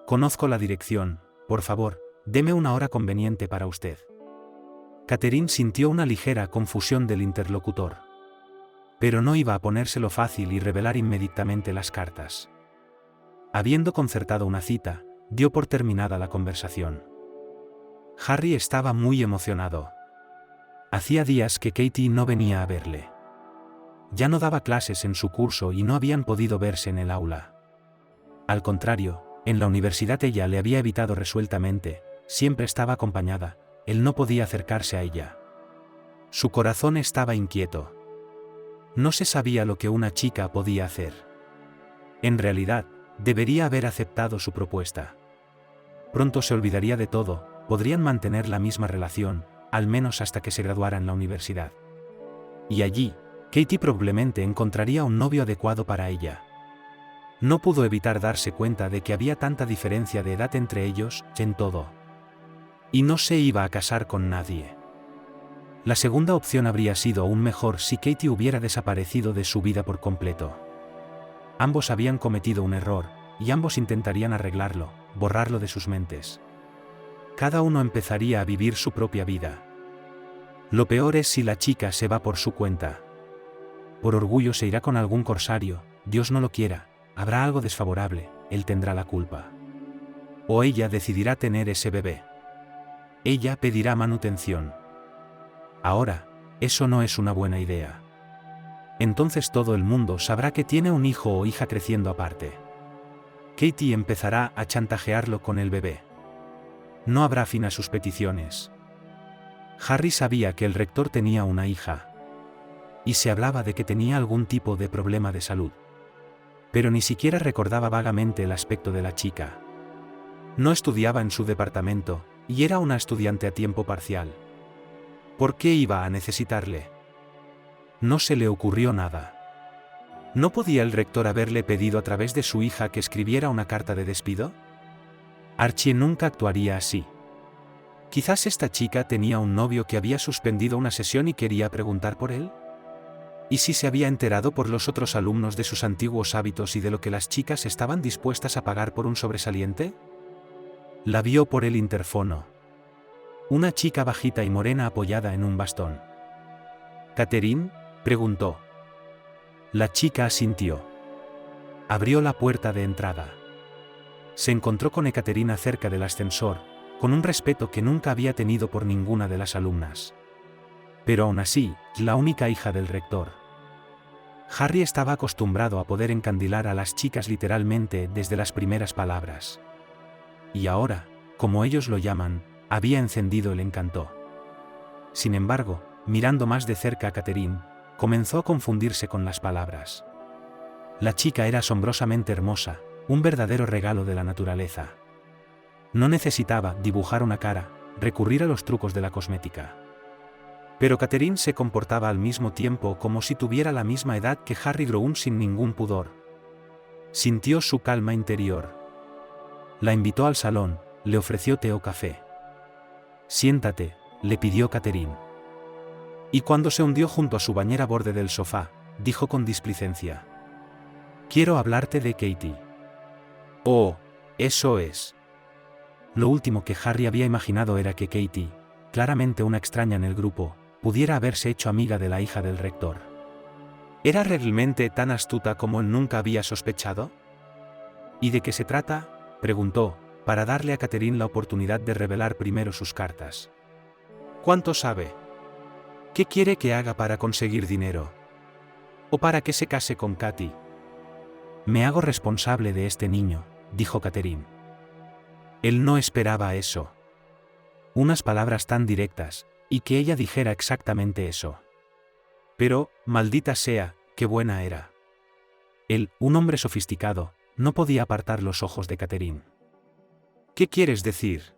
Conozco la dirección, por favor, deme una hora conveniente para usted. Catherine sintió una ligera confusión del interlocutor. Pero no iba a ponérselo fácil y revelar inmediatamente las cartas. Habiendo concertado una cita, dio por terminada la conversación. Harry estaba muy emocionado. Hacía días que Katie no venía a verle. Ya no daba clases en su curso y no habían podido verse en el aula. Al contrario, en la universidad ella le había evitado resueltamente, siempre estaba acompañada, él no podía acercarse a ella. Su corazón estaba inquieto. No se sabía lo que una chica podía hacer. En realidad, debería haber aceptado su propuesta. Pronto se olvidaría de todo, podrían mantener la misma relación, al menos hasta que se graduara en la universidad. Y allí, Katie probablemente encontraría un novio adecuado para ella. No pudo evitar darse cuenta de que había tanta diferencia de edad entre ellos, en todo. Y no se iba a casar con nadie. La segunda opción habría sido aún mejor si Katie hubiera desaparecido de su vida por completo. Ambos habían cometido un error, y ambos intentarían arreglarlo, borrarlo de sus mentes. Cada uno empezaría a vivir su propia vida. Lo peor es si la chica se va por su cuenta. Por orgullo se irá con algún corsario, Dios no lo quiera, habrá algo desfavorable, él tendrá la culpa. O ella decidirá tener ese bebé. Ella pedirá manutención. Ahora, eso no es una buena idea. Entonces todo el mundo sabrá que tiene un hijo o hija creciendo aparte. Katie empezará a chantajearlo con el bebé. No habrá fin a sus peticiones. Harry sabía que el rector tenía una hija. Y se hablaba de que tenía algún tipo de problema de salud. Pero ni siquiera recordaba vagamente el aspecto de la chica. No estudiaba en su departamento, y era una estudiante a tiempo parcial. ¿Por qué iba a necesitarle? No se le ocurrió nada. ¿No podía el rector haberle pedido a través de su hija que escribiera una carta de despido? Archie nunca actuaría así. Quizás esta chica tenía un novio que había suspendido una sesión y quería preguntar por él. ¿Y si se había enterado por los otros alumnos de sus antiguos hábitos y de lo que las chicas estaban dispuestas a pagar por un sobresaliente? La vio por el interfono. Una chica bajita y morena apoyada en un bastón. ¿Catherine?, preguntó. La chica asintió. Abrió la puerta de entrada. Se encontró con Ekaterina cerca del ascensor, con un respeto que nunca había tenido por ninguna de las alumnas. Pero aún así, la única hija del rector. Harry estaba acostumbrado a poder encandilar a las chicas literalmente desde las primeras palabras. Y ahora, como ellos lo llaman, había encendido el encanto. Sin embargo, mirando más de cerca a Catherine, comenzó a confundirse con las palabras. La chica era asombrosamente hermosa, un verdadero regalo de la naturaleza. No necesitaba dibujar una cara, recurrir a los trucos de la cosmética. Pero Catherine se comportaba al mismo tiempo como si tuviera la misma edad que Harry Grown sin ningún pudor. Sintió su calma interior. La invitó al salón, le ofreció té o café. Siéntate, le pidió Catherine. Y cuando se hundió junto a su bañera borde del sofá, dijo con displicencia: Quiero hablarte de Katie. Oh, eso es. Lo último que Harry había imaginado era que Katie, claramente una extraña en el grupo, pudiera haberse hecho amiga de la hija del rector. ¿Era realmente tan astuta como él nunca había sospechado? ¿Y de qué se trata?, preguntó, para darle a Catherine la oportunidad de revelar primero sus cartas. ¿Cuánto sabe? ¿Qué quiere que haga para conseguir dinero? ¿O para que se case con Katy? Me hago responsable de este niño, dijo Catherine. Él no esperaba eso. Unas palabras tan directas, y que ella dijera exactamente eso. Pero, maldita sea, qué buena era. Él, un hombre sofisticado, no podía apartar los ojos de Catherine. ¿Qué quieres decir?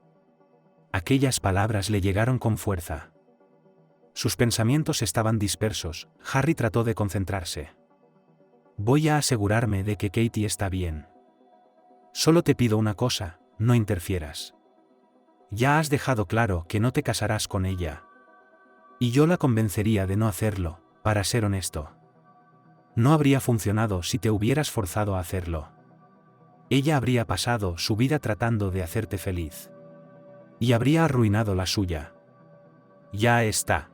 Aquellas palabras le llegaron con fuerza. Sus pensamientos estaban dispersos. Harry trató de concentrarse. Voy a asegurarme de que Katie está bien. Solo te pido una cosa, no interfieras. Ya has dejado claro que no te casarás con ella. Y yo la convencería de no hacerlo, para ser honesto. No habría funcionado si te hubieras forzado a hacerlo. Ella habría pasado su vida tratando de hacerte feliz. Y habría arruinado la suya. Ya está.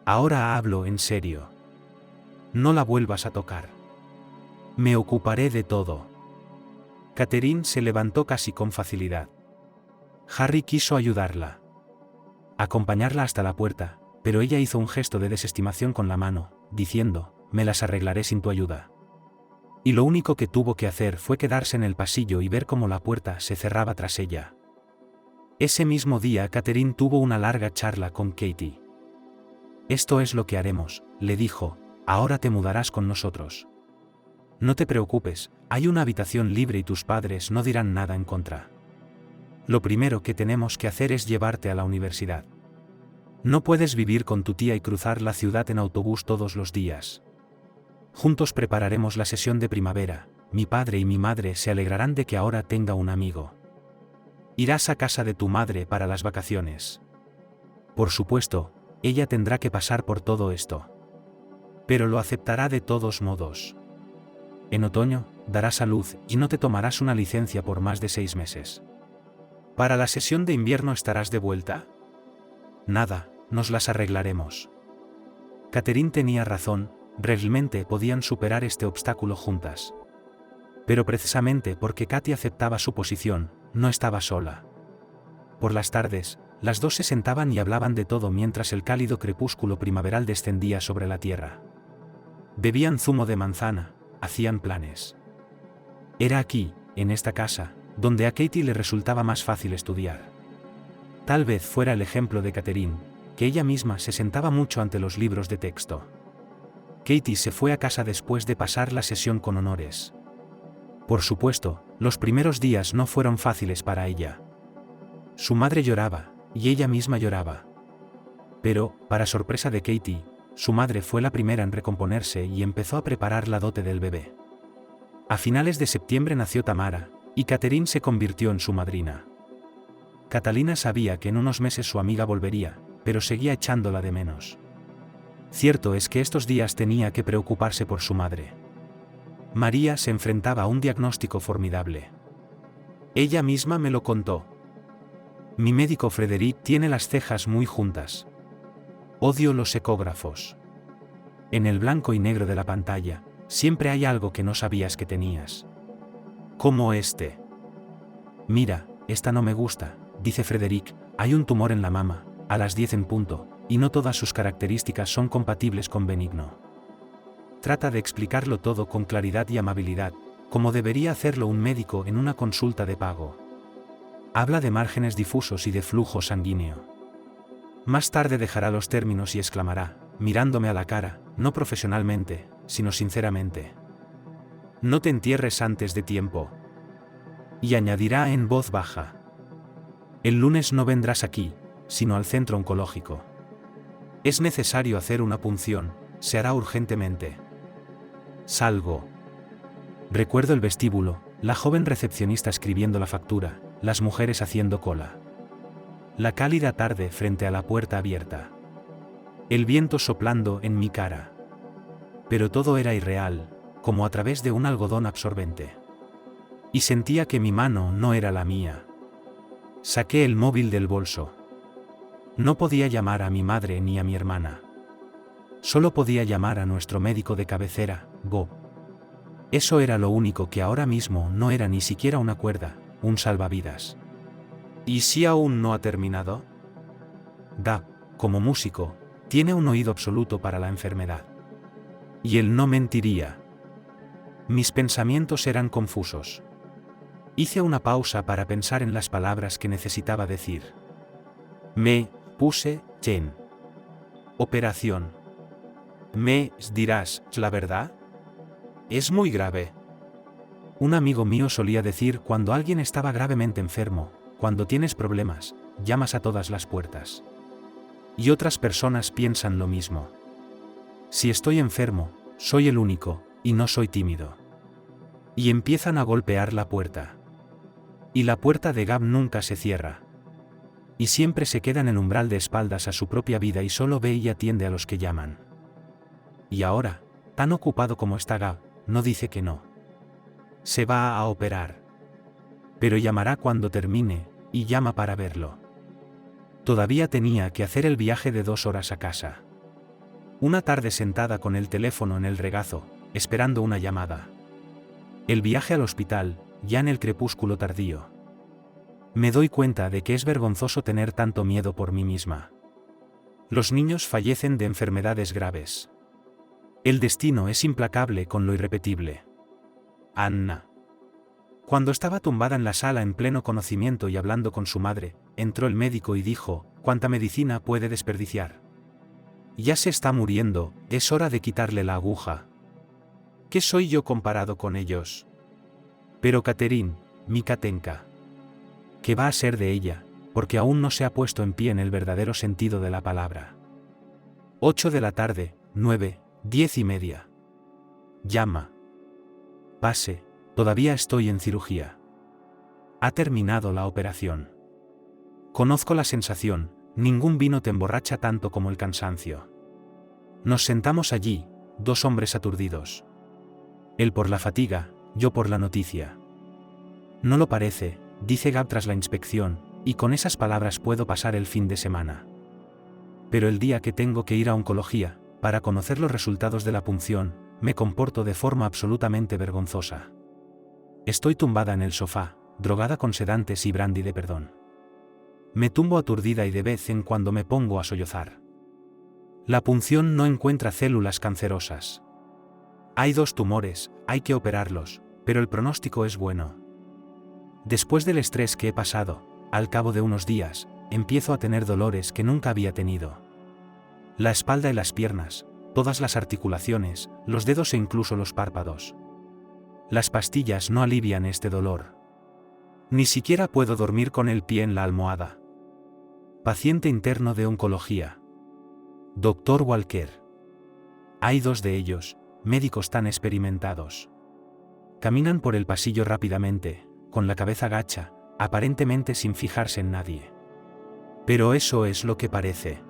Ahora hablo en serio. No la vuelvas a tocar. Me ocuparé de todo. Catherine se levantó casi con facilidad. Harry quiso ayudarla. Acompañarla hasta la puerta, pero ella hizo un gesto de desestimación con la mano, diciendo, me las arreglaré sin tu ayuda. Y lo único que tuvo que hacer fue quedarse en el pasillo y ver cómo la puerta se cerraba tras ella. Ese mismo día Catherine tuvo una larga charla con Katie. Esto es lo que haremos, le dijo, ahora te mudarás con nosotros. No te preocupes, hay una habitación libre y tus padres no dirán nada en contra. Lo primero que tenemos que hacer es llevarte a la universidad. No puedes vivir con tu tía y cruzar la ciudad en autobús todos los días. Juntos prepararemos la sesión de primavera, mi padre y mi madre se alegrarán de que ahora tenga un amigo. Irás a casa de tu madre para las vacaciones. Por supuesto, ella tendrá que pasar por todo esto. Pero lo aceptará de todos modos. En otoño, darás a luz y no te tomarás una licencia por más de 6 meses. ¿Para la sesión de invierno estarás de vuelta? Nada, nos las arreglaremos. Catherine tenía razón, realmente podían superar este obstáculo juntas. Pero precisamente porque Katy aceptaba su posición, no estaba sola. Por las tardes, las dos se sentaban y hablaban de todo mientras el cálido crepúsculo primaveral descendía sobre la tierra. Bebían zumo de manzana, hacían planes. Era aquí, en esta casa, donde a Katy le resultaba más fácil estudiar. Tal vez fuera el ejemplo de Catherine, que ella misma se sentaba mucho ante los libros de texto. Katy se fue a casa después de pasar la sesión con honores. Por supuesto, los primeros días no fueron fáciles para ella. Su madre lloraba, y ella misma lloraba. Pero, para sorpresa de Katy, su madre fue la primera en recomponerse y empezó a preparar la dote del bebé. A finales de septiembre nació Tamara, y Catherine se convirtió en su madrina. Catalina sabía que en unos meses su amiga volvería, pero seguía echándola de menos. Cierto es que estos días tenía que preocuparse por su madre. María se enfrentaba a un diagnóstico formidable. Ella misma me lo contó. Mi médico Frederic tiene las cejas muy juntas. Odio los ecógrafos. En el blanco y negro de la pantalla, siempre hay algo que no sabías que tenías. Como este. Mira, esta no me gusta, dice Frederic, hay un tumor en la mama, a las 10 en punto, y no todas sus características son compatibles con benigno. Trata de explicarlo todo con claridad y amabilidad, como debería hacerlo un médico en una consulta de pago. Habla de márgenes difusos y de flujo sanguíneo. Más tarde dejará los términos y exclamará, mirándome a la cara, no profesionalmente, sino sinceramente. No te entierres antes de tiempo. Y añadirá en voz baja. El lunes no vendrás aquí, sino al centro oncológico. Es necesario hacer una punción, se hará urgentemente. Salgo. Recuerdo el vestíbulo, la joven recepcionista escribiendo la factura, las mujeres haciendo cola. La cálida tarde frente a la puerta abierta. El viento soplando en mi cara. Pero todo era irreal, como a través de un algodón absorbente. Y sentía que mi mano no era la mía. Saqué el móvil del bolso. No podía llamar a mi madre ni a mi hermana. Solo podía llamar a nuestro médico de cabecera, Bob. Eso era lo único que ahora mismo no era ni siquiera una cuerda, un salvavidas. ¿Y si aún no ha terminado? Dab, como músico, tiene un oído absoluto para la enfermedad. Y él no mentiría. Mis pensamientos eran confusos. Hice una pausa para pensar en las palabras que necesitaba decir. Me puse Jen. Operación. ¿Me dirás la verdad? Es muy grave. Un amigo mío solía decir cuando alguien estaba gravemente enfermo, cuando tienes problemas, llamas a todas las puertas. Y otras personas piensan lo mismo. Si estoy enfermo, soy el único, y no soy tímido. Y empiezan a golpear la puerta. Y la puerta de Gab nunca se cierra. Y siempre se queda en el umbral de espaldas a su propia vida y solo ve y atiende a los que llaman. Y ahora, tan ocupado como está Gab, no dice que no. Se va a operar. Pero llamará cuando termine, y llama para verlo. Todavía tenía que hacer el viaje de 2 horas a casa. Una tarde sentada con el teléfono en el regazo, esperando una llamada. El viaje al hospital, ya en el crepúsculo tardío. Me doy cuenta de que es vergonzoso tener tanto miedo por mí misma. Los niños fallecen de enfermedades graves. El destino es implacable con lo irrepetible. Anna. Cuando estaba tumbada en la sala en pleno conocimiento y hablando con su madre, entró el médico y dijo: ¿cuánta medicina puede desperdiciar? Ya se está muriendo, es hora de quitarle la aguja. ¿Qué soy yo comparado con ellos? Pero Catherine, mi Katenka. ¿Qué va a ser de ella? Porque aún no se ha puesto en pie en el verdadero sentido de la palabra. 8 de la tarde, 9, 10:30. Llama. Pase, todavía estoy en cirugía. Ha terminado la operación. Conozco la sensación, ningún vino te emborracha tanto como el cansancio. Nos sentamos allí, 2 hombres aturdidos. Él por la fatiga, yo por la noticia. No lo parece, dice Gab tras la inspección, y con esas palabras puedo pasar el fin de semana. Pero el día que tengo que ir a oncología, para conocer los resultados de la punción, me comporto de forma absolutamente vergonzosa. Estoy tumbada en el sofá, drogada con sedantes y brandy de perdón. Me tumbo aturdida y de vez en cuando me pongo a sollozar. La punción no encuentra células cancerosas. Hay 2 tumores, hay que operarlos, pero el pronóstico es bueno. Después del estrés que he pasado, al cabo de unos días, empiezo a tener dolores que nunca había tenido. La espalda y las piernas, todas las articulaciones, los dedos e incluso los párpados. Las pastillas no alivian este dolor. Ni siquiera puedo dormir con el pie en la almohada. Paciente interno de oncología. Dr. Walker. Hay 2 de ellos, médicos tan experimentados. Caminan por el pasillo rápidamente, con la cabeza gacha, aparentemente sin fijarse en nadie. Pero eso es lo que parece.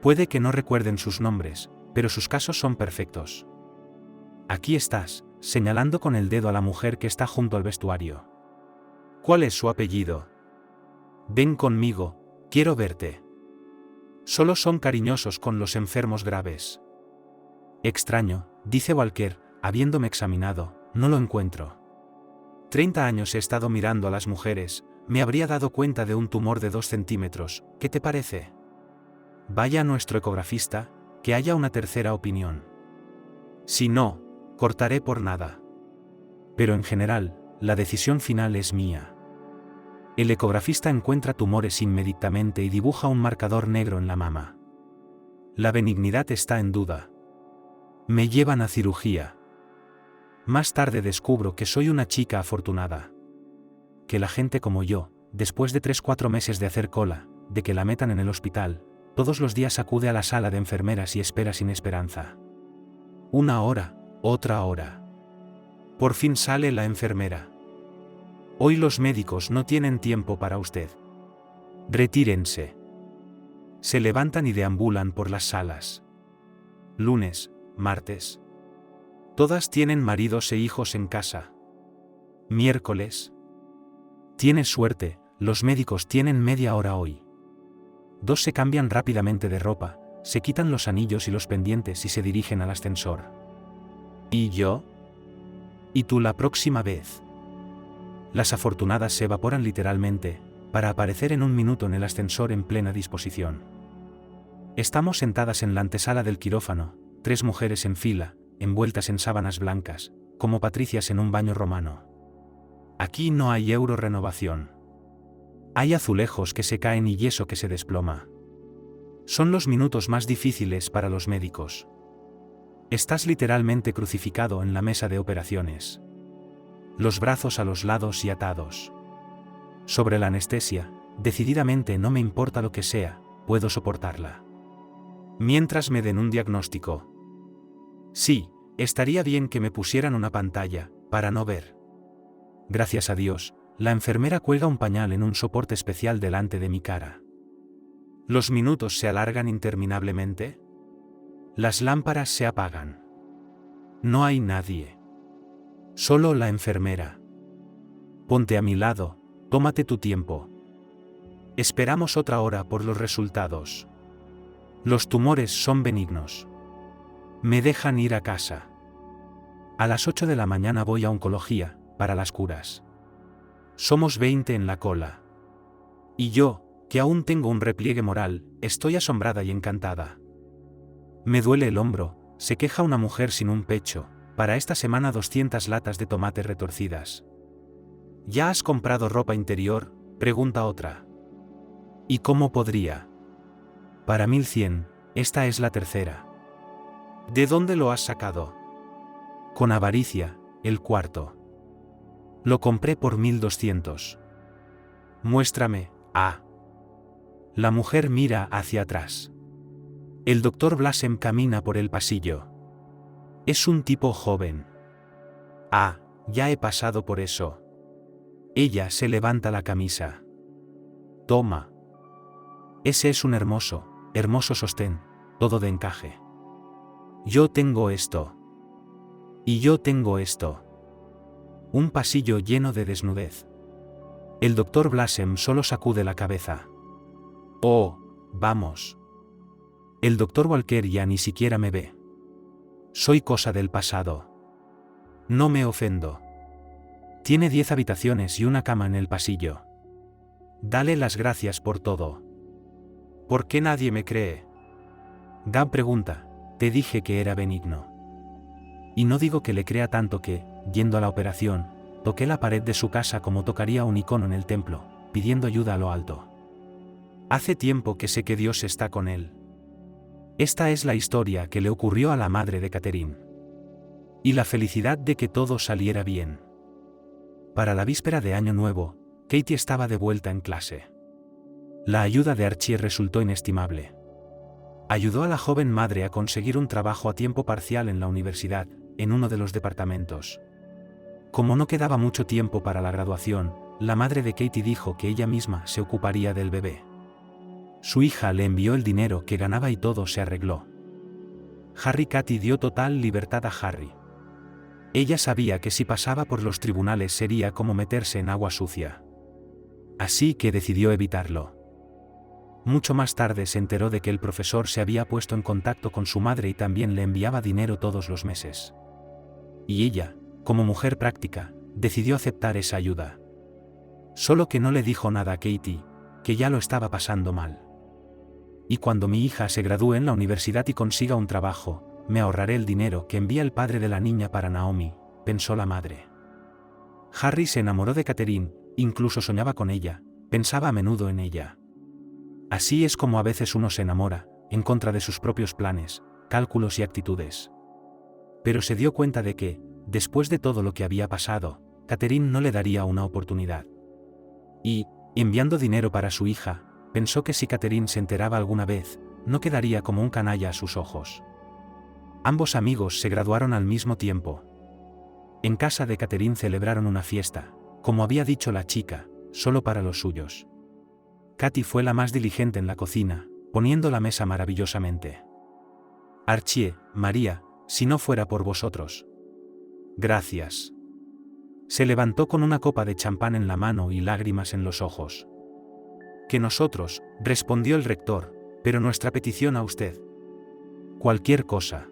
Puede que no recuerden sus nombres, pero sus casos son perfectos. Aquí estás, señalando con el dedo a la mujer que está junto al vestuario. ¿Cuál es su apellido? Ven conmigo, quiero verte. Solo son cariñosos con los enfermos graves. Extraño, dice Walker, habiéndome examinado, no lo encuentro. 30 años he estado mirando a las mujeres, me habría dado cuenta de un tumor de 2 centímetros, ¿qué te parece? Vaya a nuestro ecografista, que haya una tercera opinión. Si no, cortaré por nada. Pero en general, la decisión final es mía. El ecografista encuentra tumores inmediatamente y dibuja un marcador negro en la mama. La benignidad está en duda. Me llevan a cirugía. Más tarde descubro que soy una chica afortunada. Que la gente como yo, después de 3-4 meses de hacer cola, de que la metan en el hospital, todos los días acude a la sala de enfermeras y espera sin esperanza. 1 hora, otra hora. Por fin sale la enfermera. Hoy los médicos no tienen tiempo para usted. Retírense. Se levantan y deambulan por las salas. Lunes, martes. Todas tienen maridos e hijos en casa. Miércoles. Tienes suerte, los médicos tienen media hora hoy. 2 se cambian rápidamente de ropa, se quitan los anillos y los pendientes y se dirigen al ascensor. ¿Y yo? ¿Y tú la próxima vez? Las afortunadas se evaporan literalmente, para aparecer en 1 minuto en el ascensor en plena disposición. Estamos sentadas en la antesala del quirófano, 3 mujeres en fila, envueltas en sábanas blancas, como patricias en un baño romano. Aquí no hay euro-renovación. Hay azulejos que se caen y yeso que se desploma. Son los minutos más difíciles para los médicos. Estás literalmente crucificado en la mesa de operaciones. Los brazos a los lados y atados. Sobre la anestesia, decididamente no me importa lo que sea, puedo soportarla. Mientras me den un diagnóstico. Sí, estaría bien que me pusieran una pantalla, para no ver. Gracias a Dios, la enfermera cuelga un pañal en un soporte especial delante de mi cara. Los minutos se alargan interminablemente. Las lámparas se apagan. No hay nadie. Solo la enfermera. Ponte a mi lado, tómate tu tiempo. Esperamos otra hora por los resultados. Los tumores son benignos. Me dejan ir a casa. A las 8 de la mañana voy a oncología, para las curas. Somos 20 en la cola. Y yo, que aún tengo un repliegue moral, estoy asombrada y encantada. Me duele el hombro, se queja una mujer sin un pecho, para esta semana 200 latas de tomate retorcidas. ¿Ya has comprado ropa interior?, pregunta otra. ¿Y cómo podría? Para 1100, esta es la tercera. ¿De dónde lo has sacado? Con avaricia, el cuarto. Lo compré por 1200. Muéstrame. La mujer mira hacia atrás. El doctor Blasem camina por el pasillo. Es un tipo joven. Ya he pasado por eso. Ella se levanta la camisa. Toma. Ese es un hermoso sostén, todo de encaje. Yo tengo esto. Y yo tengo esto. Un pasillo lleno de desnudez. El doctor Blasem solo sacude la cabeza. Oh, vamos. El doctor Walker ya ni siquiera me ve. Soy cosa del pasado. No me ofendo. Tiene 10 habitaciones y una cama en el pasillo. Dale las gracias por todo. ¿Por qué nadie me cree? Dan pregunta, te dije que era benigno. Y no digo que le crea tanto que, yendo a la operación, toqué la pared de su casa como tocaría un icono en el templo, pidiendo ayuda a lo alto. Hace tiempo que sé que Dios está con él. Esta es la historia que le ocurrió a la madre de Catherine. Y la felicidad de que todo saliera bien. Para la víspera de Año Nuevo, Katie estaba de vuelta en clase. La ayuda de Archie resultó inestimable. Ayudó a la joven madre a conseguir un trabajo a tiempo parcial en la universidad, en uno de los departamentos. Como no quedaba mucho tiempo para la graduación, la madre de Katie dijo que ella misma se ocuparía del bebé. Su hija le envió el dinero que ganaba y todo se arregló. Katie dio total libertad a Harry. Ella sabía que si pasaba por los tribunales sería como meterse en agua sucia. Así que decidió evitarlo. Mucho más tarde se enteró de que el profesor se había puesto en contacto con su madre y también le enviaba dinero todos los meses. Y ella, como mujer práctica, decidió aceptar esa ayuda. Solo que no le dijo nada a Katie, que ya lo estaba pasando mal. Y cuando mi hija se gradúe en la universidad y consiga un trabajo, me ahorraré el dinero que envía el padre de la niña para Naomi, pensó la madre. Harry se enamoró de Catherine, incluso soñaba con ella, pensaba a menudo en ella. Así es como a veces uno se enamora, en contra de sus propios planes, cálculos y actitudes. Pero se dio cuenta de que, después de todo lo que había pasado, Catherine no le daría una oportunidad. Y, enviando dinero para su hija, pensó que si Catherine se enteraba alguna vez, no quedaría como un canalla a sus ojos. Ambos amigos se graduaron al mismo tiempo. En casa de Catherine celebraron una fiesta, como había dicho la chica, solo para los suyos. Katy fue la más diligente en la cocina, poniendo la mesa maravillosamente. Archie, María, si no fuera por vosotros. Gracias. Se levantó con una copa de champán en la mano y lágrimas en los ojos. Que nosotros, respondió el rector, pero nuestra petición a usted. Cualquier cosa.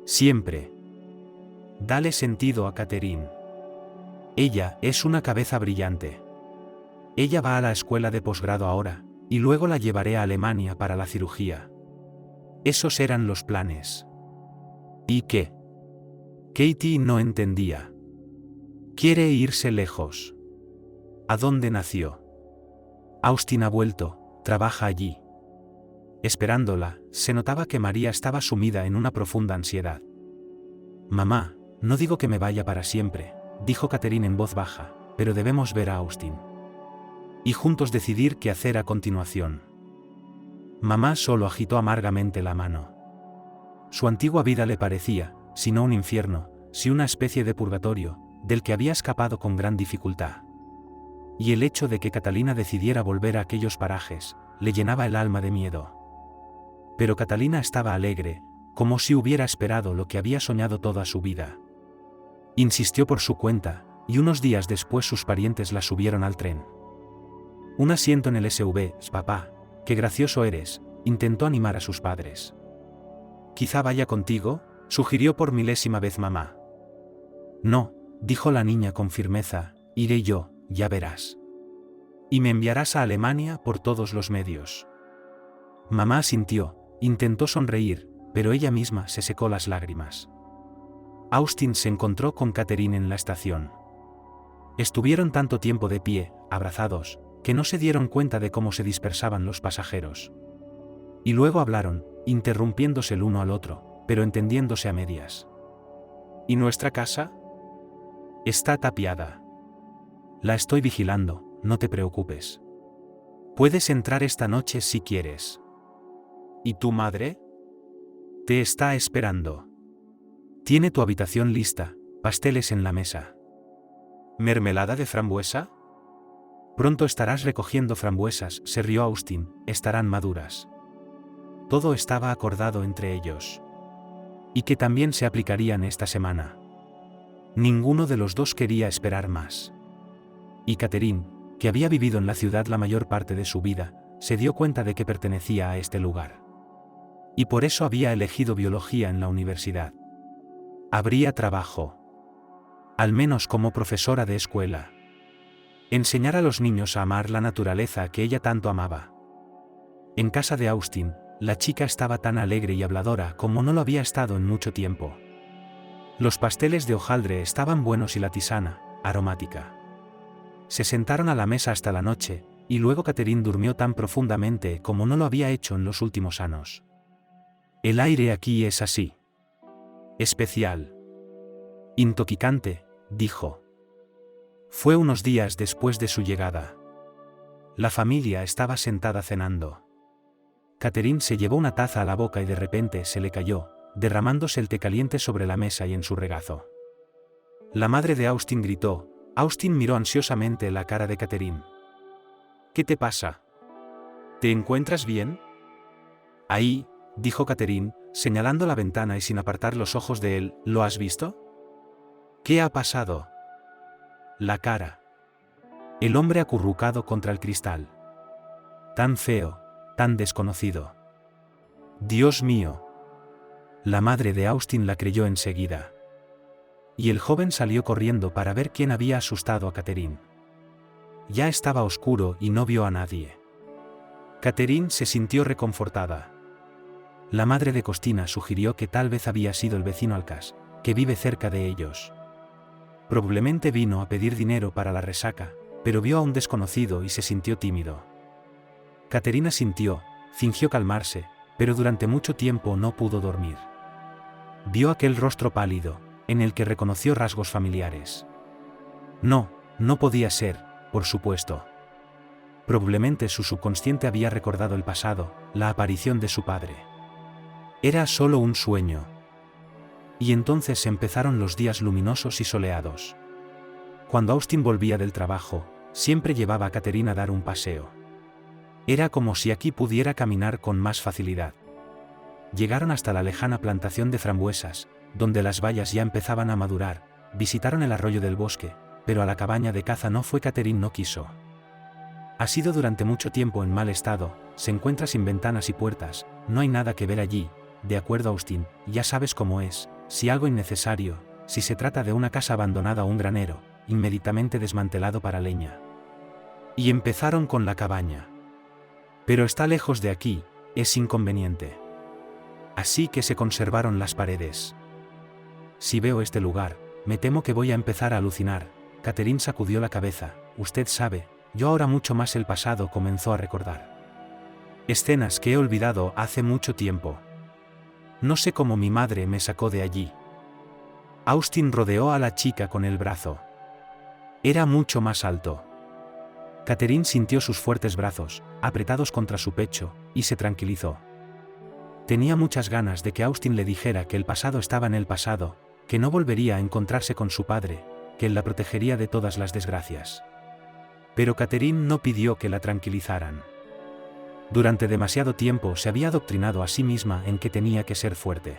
Siempre. Dale sentido a Catherine. Ella es una cabeza brillante. Ella va a la escuela de posgrado ahora, y luego la llevaré a Alemania para la cirugía. Esos eran los planes. ¿Y qué? Katie no entendía. Quiere irse lejos. ¿A dónde nació? Austin ha vuelto, trabaja allí. Esperándola, se notaba que María estaba sumida en una profunda ansiedad. Mamá, no digo que me vaya para siempre, dijo Catherine en voz baja, pero debemos ver a Austin. Y juntos decidir qué hacer a continuación. Mamá solo agitó amargamente la mano. Su antigua vida le parecía, si no un infierno, si una especie de purgatorio, del que había escapado con gran dificultad. y el hecho de que Catalina decidiera volver a aquellos parajes, le llenaba el alma de miedo. Pero Catalina estaba alegre, como si hubiera esperado lo que había soñado toda su vida. Insistió por su cuenta, y unos días después sus parientes la subieron al tren. Un asiento en el SUV, papá, qué gracioso eres, intentó animar a sus padres. Quizá vaya contigo, sugirió por milésima vez mamá. No, dijo la niña con firmeza, iré yo, ya verás. Y me enviarás a Alemania por todos los medios. Mamá asintió, intentó sonreír, pero ella misma se secó las lágrimas. Austin se encontró con Catherine en la estación. Estuvieron tanto tiempo de pie, abrazados, que no se dieron cuenta de cómo se dispersaban los pasajeros. Y luego hablaron, interrumpiéndose el uno al otro, pero entendiéndose a medias. ¿Y nuestra casa? Está tapiada. La estoy vigilando, no te preocupes. Puedes entrar esta noche si quieres. ¿Y tu madre? Te está esperando. Tiene tu habitación lista, pasteles en la mesa. ¿Mermelada de frambuesa? Pronto estarás recogiendo frambuesas, se rió Austin, estarán maduras. Todo estaba acordado entre ellos. Y que también se aplicarían esta semana. Ninguno de los dos quería esperar más. Y Catherine, que había vivido en la ciudad la mayor parte de su vida, se dio cuenta de que pertenecía a este lugar. Y por eso había elegido biología en la universidad. Habría trabajo. Al menos como profesora de escuela. Enseñar a los niños a amar la naturaleza que ella tanto amaba. En casa de Austin, la chica estaba tan alegre y habladora como no lo había estado en mucho tiempo. Los pasteles de hojaldre estaban buenos y la tisana, aromática. Se sentaron a la mesa hasta la noche, y luego Catherine durmió tan profundamente como no lo había hecho en los últimos años. El aire aquí es así. Especial. Intoxicante, dijo. Fue unos días después de su llegada. La familia estaba sentada cenando. Catherine se llevó una taza a la boca y de repente se le cayó, derramándose el té caliente sobre la mesa y en su regazo. La madre de Austin gritó. Austin miró ansiosamente la cara de Catherine. ¿Qué te pasa? ¿Te encuentras bien? Ahí, dijo Catherine, señalando la ventana y sin apartar los ojos de él, ¿lo has visto? ¿Qué ha pasado? La cara. El hombre acurrucado contra el cristal. Tan feo, tan desconocido. Dios mío. La madre de Austin la creyó enseguida. Y el joven salió corriendo para ver quién había asustado a Catherine. Ya estaba oscuro y no vio a nadie. Catherine se sintió reconfortada. La madre de Costina sugirió que tal vez había sido el vecino Alcas, que vive cerca de ellos. Probablemente vino a pedir dinero para la resaca, pero vio a un desconocido y se sintió tímido. Catherine asintió, fingió calmarse, pero durante mucho tiempo no pudo dormir. Vio aquel rostro pálido, en el que reconoció rasgos familiares. No podía ser, por supuesto. Probablemente su subconsciente había recordado el pasado, la aparición de su padre. Era solo un sueño. Y entonces empezaron los días luminosos y soleados. Cuando Austin volvía del trabajo, siempre llevaba a Catherine a dar un paseo. Era como si aquí pudiera caminar con más facilidad. Llegaron hasta la lejana plantación de frambuesas, donde las bayas ya empezaban a madurar, visitaron el arroyo del bosque, pero a la cabaña de caza no fue. Catherine no quiso. Ha sido durante mucho tiempo en mal estado, se encuentra sin ventanas y puertas, no hay nada que ver allí, de acuerdo Austin, ya sabes cómo es, si algo innecesario, si se trata de una casa abandonada o un granero, inmediatamente desmantelado para leña. Y empezaron con la cabaña. Pero está lejos de aquí, es inconveniente. Así que se conservaron las paredes. Si veo este lugar, me temo que voy a empezar a alucinar. Catherine sacudió la cabeza. Usted sabe, yo ahora mucho más el pasado comenzó a recordar. Escenas que he olvidado hace mucho tiempo. No sé cómo mi madre me sacó de allí. Austin rodeó a la chica con el brazo. Era mucho más alto. Catherine sintió sus fuertes brazos, apretados contra su pecho, y se tranquilizó. Tenía muchas ganas de que Austin le dijera que el pasado estaba en el pasado, que no volvería a encontrarse con su padre, que él la protegería de todas las desgracias. Pero Catherine no pidió que la tranquilizaran. Durante demasiado tiempo se había adoctrinado a sí misma en que tenía que ser fuerte.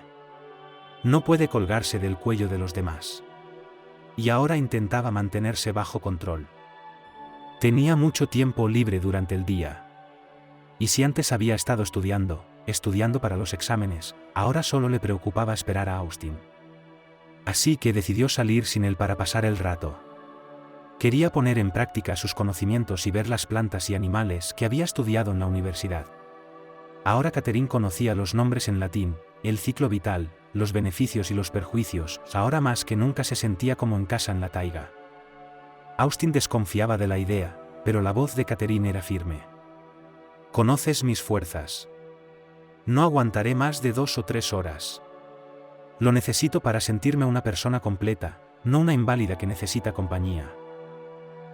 No puede colgarse del cuello de los demás. Y ahora intentaba mantenerse bajo control. Tenía mucho tiempo libre durante el día. Y si antes había estado estudiando para los exámenes, ahora solo le preocupaba esperar a Austin. Así que decidió salir sin él para pasar el rato. Quería poner en práctica sus conocimientos y ver las plantas y animales que había estudiado en la universidad. Ahora Catherine conocía los nombres en latín, el ciclo vital, los beneficios y los perjuicios. Ahora más que nunca se sentía como en casa en la taiga. Austin desconfiaba de la idea, pero la voz de Catherine era firme. Conoces mis fuerzas. No aguantaré más de 2 o 3 horas. Lo necesito para sentirme una persona completa, no una inválida que necesita compañía.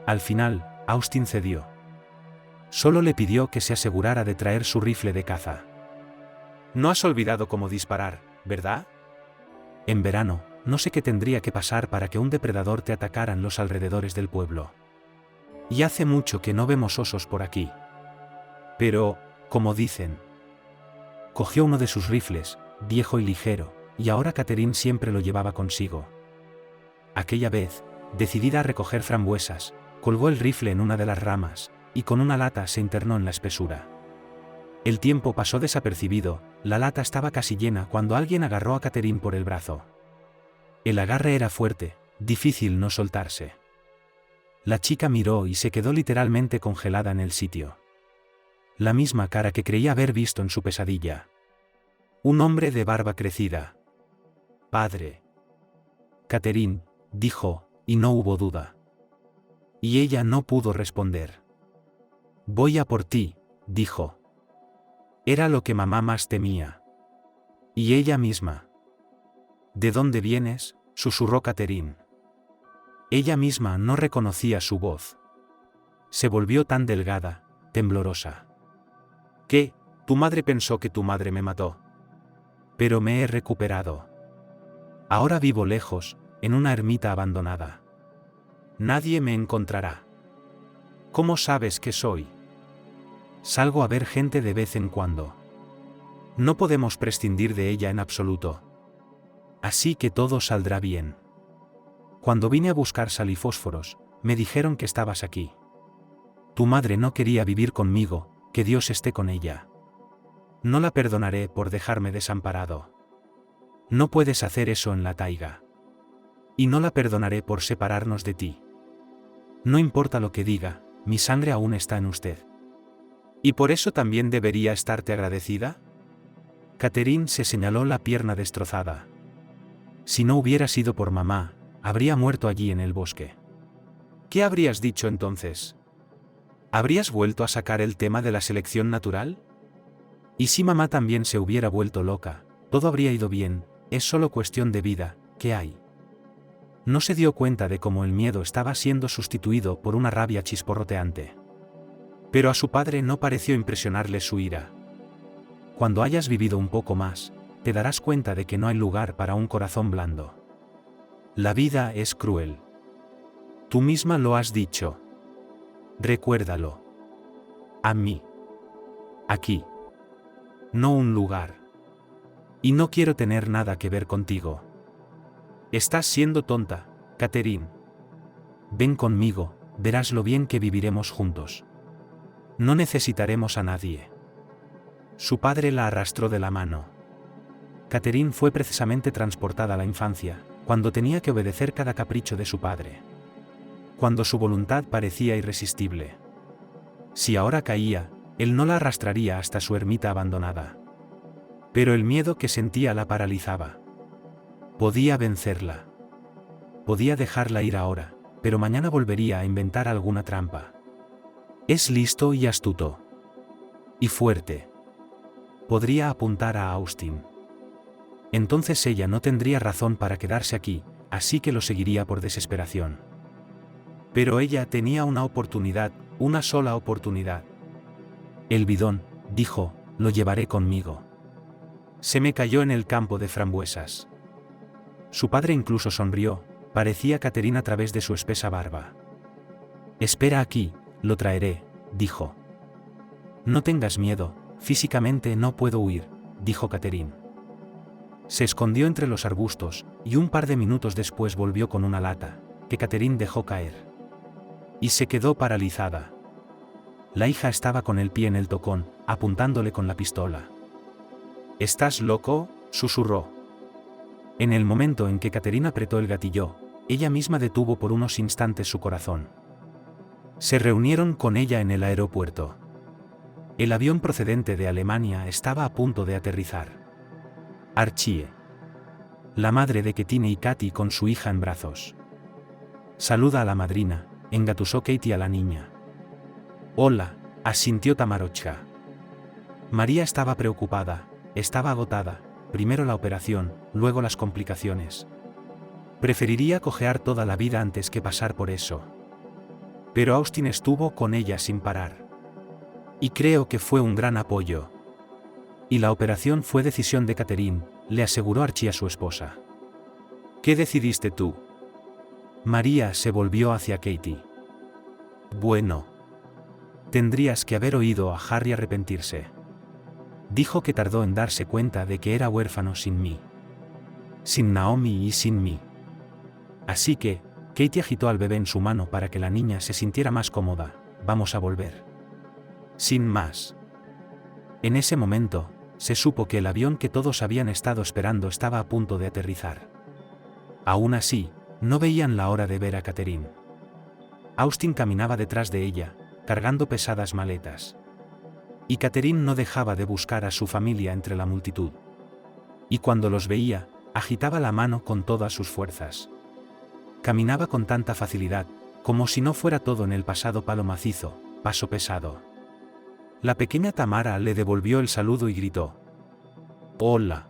Al final, Austin cedió. Solo le pidió que se asegurara de traer su rifle de caza. No has olvidado cómo disparar, ¿verdad? En verano, no sé qué tendría que pasar para que un depredador te atacara en los alrededores del pueblo. Y hace mucho que no vemos osos por aquí. Pero, como dicen. Cogió uno de sus rifles, viejo y ligero, y ahora Catherine siempre lo llevaba consigo. Aquella vez, decidida a recoger frambuesas, colgó el rifle en una de las ramas, y con una lata se internó en la espesura. El tiempo pasó desapercibido, la lata estaba casi llena cuando alguien agarró a Catherine por el brazo. El agarre era fuerte, difícil no soltarse. La chica miró y se quedó literalmente congelada en el sitio. La misma cara que creía haber visto en su pesadilla. Un hombre de barba crecida. Padre. Catherine, dijo, y no hubo duda. Y ella no pudo responder. Voy a por ti, dijo. Era lo que mamá más temía. Y ella misma. ¿De dónde vienes?, susurró Catherine. Ella misma no reconocía su voz. Se volvió tan delgada, temblorosa. ¿Qué? Tu madre pensó que tu madre me mató. Pero me he recuperado. Ahora vivo lejos, en una ermita abandonada. Nadie me encontrará. ¿Cómo sabes que soy? Salgo a ver gente de vez en cuando. No podemos prescindir de ella en absoluto. Así que todo saldrá bien. Cuando vine a buscar sal y fósforos, me dijeron que estabas aquí. Tu madre no quería vivir conmigo, que Dios esté con ella. No la perdonaré por dejarme desamparado. No puedes hacer eso en la taiga. Y no la perdonaré por separarnos de ti. No importa lo que diga, mi sangre aún está en usted. ¿Y por eso también debería estarte agradecida? Catherine se señaló la pierna destrozada. Si no hubiera sido por mamá, habría muerto allí en el bosque. ¿Qué habrías dicho entonces? ¿Habrías vuelto a sacar el tema de la selección natural? Y si mamá también se hubiera vuelto loca, todo habría ido bien, es solo cuestión de vida, ¿qué hay? No se dio cuenta de cómo el miedo estaba siendo sustituido por una rabia chisporroteante. Pero a su padre no pareció impresionarle su ira. Cuando hayas vivido un poco más, te darás cuenta de que no hay lugar para un corazón blando. La vida es cruel. Tú misma lo has dicho. Recuérdalo. A mí. Aquí. No un lugar. Y no quiero tener nada que ver contigo. Estás siendo tonta, Catherine. Ven conmigo, verás lo bien que viviremos juntos. No necesitaremos a nadie. Su padre la arrastró de la mano. Catherine fue precisamente transportada a la infancia, cuando tenía que obedecer cada capricho de su padre. Cuando su voluntad parecía irresistible. Si ahora caía, él no la arrastraría hasta su ermita abandonada. Pero el miedo que sentía la paralizaba. Podía vencerla. Podía dejarla ir ahora, pero mañana volvería a inventar alguna trampa. Es listo y astuto. Y fuerte. Podría apuntar a Austin. Entonces ella no tendría razón para quedarse aquí, así que lo seguiría por desesperación. Pero ella tenía una oportunidad, una sola oportunidad. El bidón, dijo, lo llevaré conmigo. Se me cayó en el campo de frambuesas. Su padre incluso sonrió, parecía Catherine a través de su espesa barba. Espera aquí, Lo traeré, dijo. No tengas miedo, físicamente no puedo huir, dijo Catherine. Se escondió entre los arbustos, y un par de minutos después volvió con una lata, que Catherine dejó caer. Y se quedó paralizada. La hija estaba con el pie en el tocón, apuntándole con la pistola. ¿Estás loco?, susurró. En el momento en que Catherine apretó el gatillo, ella misma detuvo por unos instantes su corazón. Se reunieron con ella en el aeropuerto. El avión procedente de Alemania estaba a punto de aterrizar. Archie. La madre de Ketine y Katy con su hija en brazos. Saluda a la madrina, engatusó Katie a la niña. Hola, asintió Tamarochka. María estaba preocupada, estaba agotada, primero la operación, luego las complicaciones. Preferiría cojear toda la vida antes que pasar por eso. Pero Austin estuvo con ella sin parar. Y creo que fue un gran apoyo. Y la operación fue decisión de Catherine, le aseguró Archie a su esposa. ¿Qué decidiste tú? María se volvió hacia Katie. Bueno. Tendrías que haber oído a Harry arrepentirse. Dijo que tardó en darse cuenta de que era huérfano sin mí. Sin Naomi y sin mí. Así que, Katie agitó al bebé en su mano para que la niña se sintiera más cómoda. Vamos a volver. Sin más. En ese momento, se supo que el avión que todos habían estado esperando estaba a punto de aterrizar. Aún así, no veían la hora de ver a Catherine. Austin caminaba detrás de ella, cargando pesadas maletas. Y Catherine no dejaba de buscar a su familia entre la multitud. Y cuando los veía, agitaba la mano con todas sus fuerzas. Caminaba con tanta facilidad, como si no fuera todo en el pasado palo macizo, paso pesado. La pequeña Tamara le devolvió el saludo y gritó. Hola.